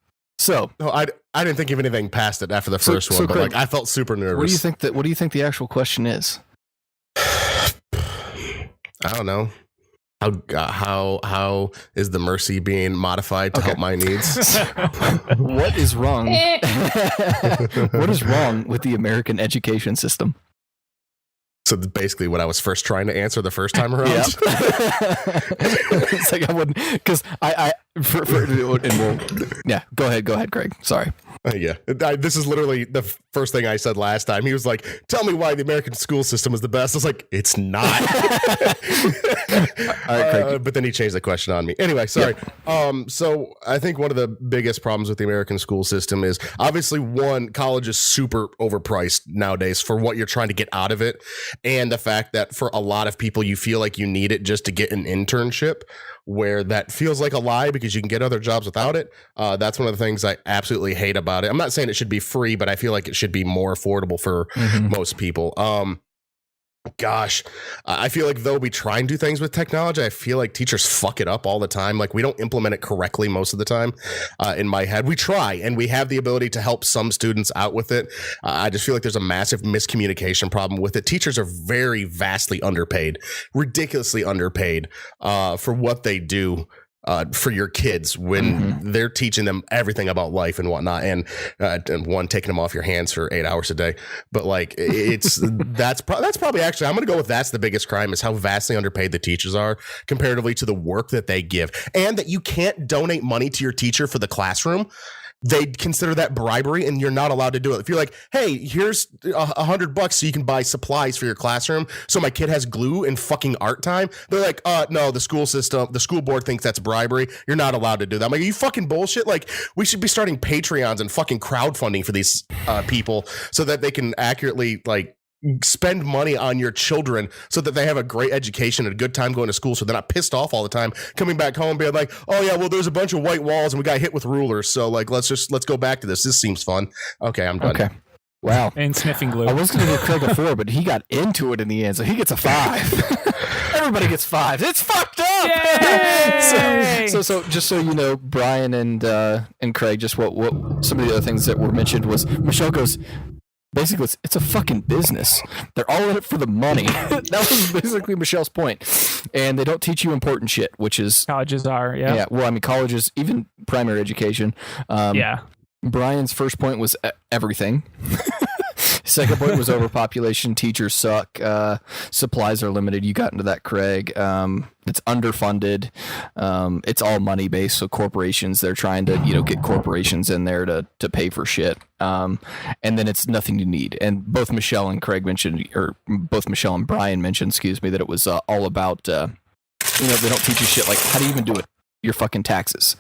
So, No, I didn't think of anything past it after the first one, but Craig, like I felt super nervous. what do you think the actual question is? I don't know. How is the Mercy being modified to help my needs? What is wrong? Eh. What is wrong with the American education system? So basically, what I was first trying to answer the first time around. Yep. It's like I wouldn't, because yeah. Go ahead, Craig. Sorry. Yeah, this is literally the first thing I said last time. He was like, "Tell me why the American school system is the best." I was like, "It's not." All right, Craig. But then he changed the question on me. Anyway, sorry. Yep. So I think one of the biggest problems with the American school system is obviously one, college is super overpriced nowadays for what you're trying to get out of it, and the fact that for a lot of people you feel like you need it just to get an internship, where that feels like a lie because you can get other jobs without it. That's one of the things I absolutely hate about it. I'm not saying it should be free, but I feel like it should be more affordable for most people. Gosh, I feel like though we try and do things with technology, I feel like teachers fuck it up all the time. Like we don't implement it correctly most of the time. In my head, we try and we have the ability to help some students out with it. I just feel like there's a massive miscommunication problem with it. Teachers are very vastly underpaid, ridiculously underpaid for what they do. For your kids when they're teaching them everything about life and whatnot, and one, taking them off your hands for 8 hours a day. But like that's probably actually, I'm going to go with that's the biggest crime, is how vastly underpaid the teachers are comparatively to the work that they give, and that you can't donate money to your teacher for the classroom. They consider that bribery, and you're not allowed to do it. If you're like, hey, here's $100 so you can buy supplies for your classroom, so my kid has glue and fucking art time, they're like, no, the school board thinks that's bribery. You're not allowed to do that. I'm like, are you fucking bullshit? Like, we should be starting Patreons and fucking crowdfunding for these people so that they can accurately like spend money on your children so that they have a great education and a good time going to school, so they're not pissed off all the time coming back home being like, oh yeah, well there's a bunch of white walls and we got hit with rulers, so like let's go back to this seems fun. Okay, I'm done. Okay. Wow. And sniffing glue. I was going to give Craig a 4, but he got into it in the end, so he gets a 5. Everybody gets 5. It's fucked up. So just so you know, Brian and Craig, just what some of the other things that were mentioned was Michelle goes, basically, it's a fucking business. They're all in it for the money. That was basically Michelle's point. And they don't teach you important shit, which is... Colleges are, yeah. Yeah, well, I mean, colleges, even primary education. Yeah. Brian's first point was everything. Second point was overpopulation. Teachers suck. Supplies are limited. You got into that, Craig. It's underfunded. It's all money based. So corporations, they're trying to get corporations in there to pay for shit. And then it's nothing you need. And both Michelle and Craig mentioned, or both Michelle and Brian mentioned, that it was all about they don't teach you shit like how to even do it. Your fucking taxes,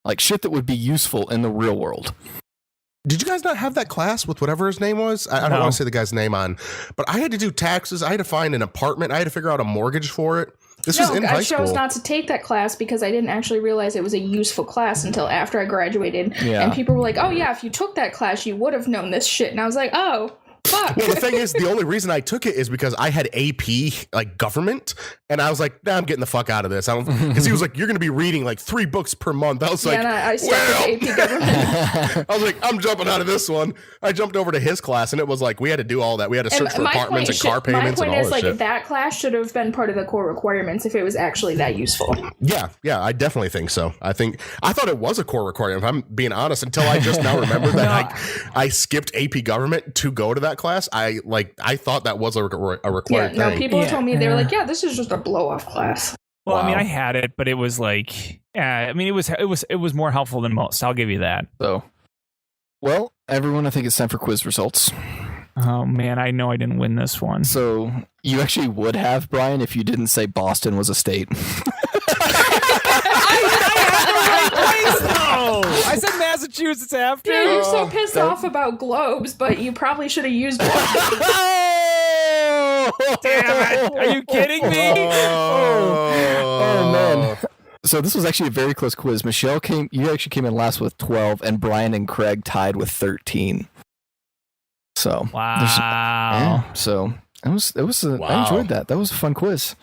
like shit that would be useful in the real world. Did you guys not have that class with whatever his name was? I don't want to say the guy's name on, but I had to do taxes. I had to find an apartment. I had to figure out a mortgage for it. This was in high school. I chose not to take that class because I didn't actually realize it was a useful class until after I graduated. Yeah. And people were like, oh yeah, if you took that class, you would have known this shit. And I was like, oh, fuck. Well, the thing is, the only reason I took it is because I had AP, like government, and I was like, nah, I'm getting the fuck out of this. Because he was like, you're going to be reading like 3 books per month. I was like, I started with AP government. I was like, I'm jumping out of this one. I jumped over to his class, and it was like, we had to do all that. We had to search for apartments and car payments and all this shit. That class should have been part of the core requirements if it was actually that useful. Yeah, I definitely think so. I thought it was a core requirement, if I'm being honest, until I just now remembered that I skipped AP government to go to that class. I thought that was a required thing. No, people told me, they were like, yeah, this is just a blow-off class. Well, I mean, Wow. I had it, but it was like, I mean, it was more helpful than most. I'll give you that. So, well, everyone, I think it's time for quiz results. Oh man, I know I didn't win this one. So you actually would have, Brian, if you didn't say Boston was a state. I said Massachusetts after. Yeah, you're so pissed off about globes, but you probably should have used one. Damn it! Are you kidding me? Oh man. So this was actually a very close quiz. You actually came in last with 12, and Brian and Craig tied with 13. So Wow. yeah, so I enjoyed that. That was a fun quiz.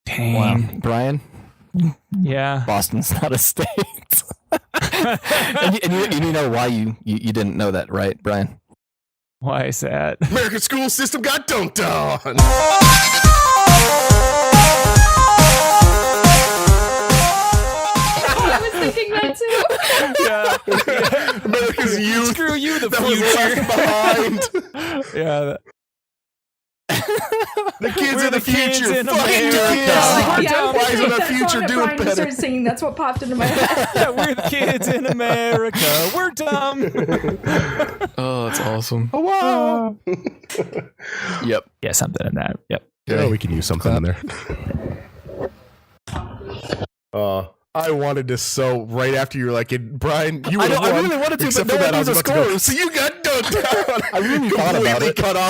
Dang. Wow, Brian, Yeah. Boston's not a state. and you know why you didn't know that, right, Brian? Why is that? American school system got dunked on. I was thinking that too. Yeah. America's youth Screw you, the that was future. left behind. Yeah. The kids We're of the the kids future. in Fucking America. kids. Yeah, Why isn't our that future song that doing Brian just better? started singing. That's what popped into my head. Yeah, we're the kids in America. We're dumb. Oh, that's awesome. Oh, wow. Yep. Yeah, something in that. Yep. Yeah, we can use something in there. I wanted to right after you were like, Brian, you would have I won. really wanted to, except but for no that, I one was knew about the to go. scores. So you got dunked down. I really thought about Completely it. cut off.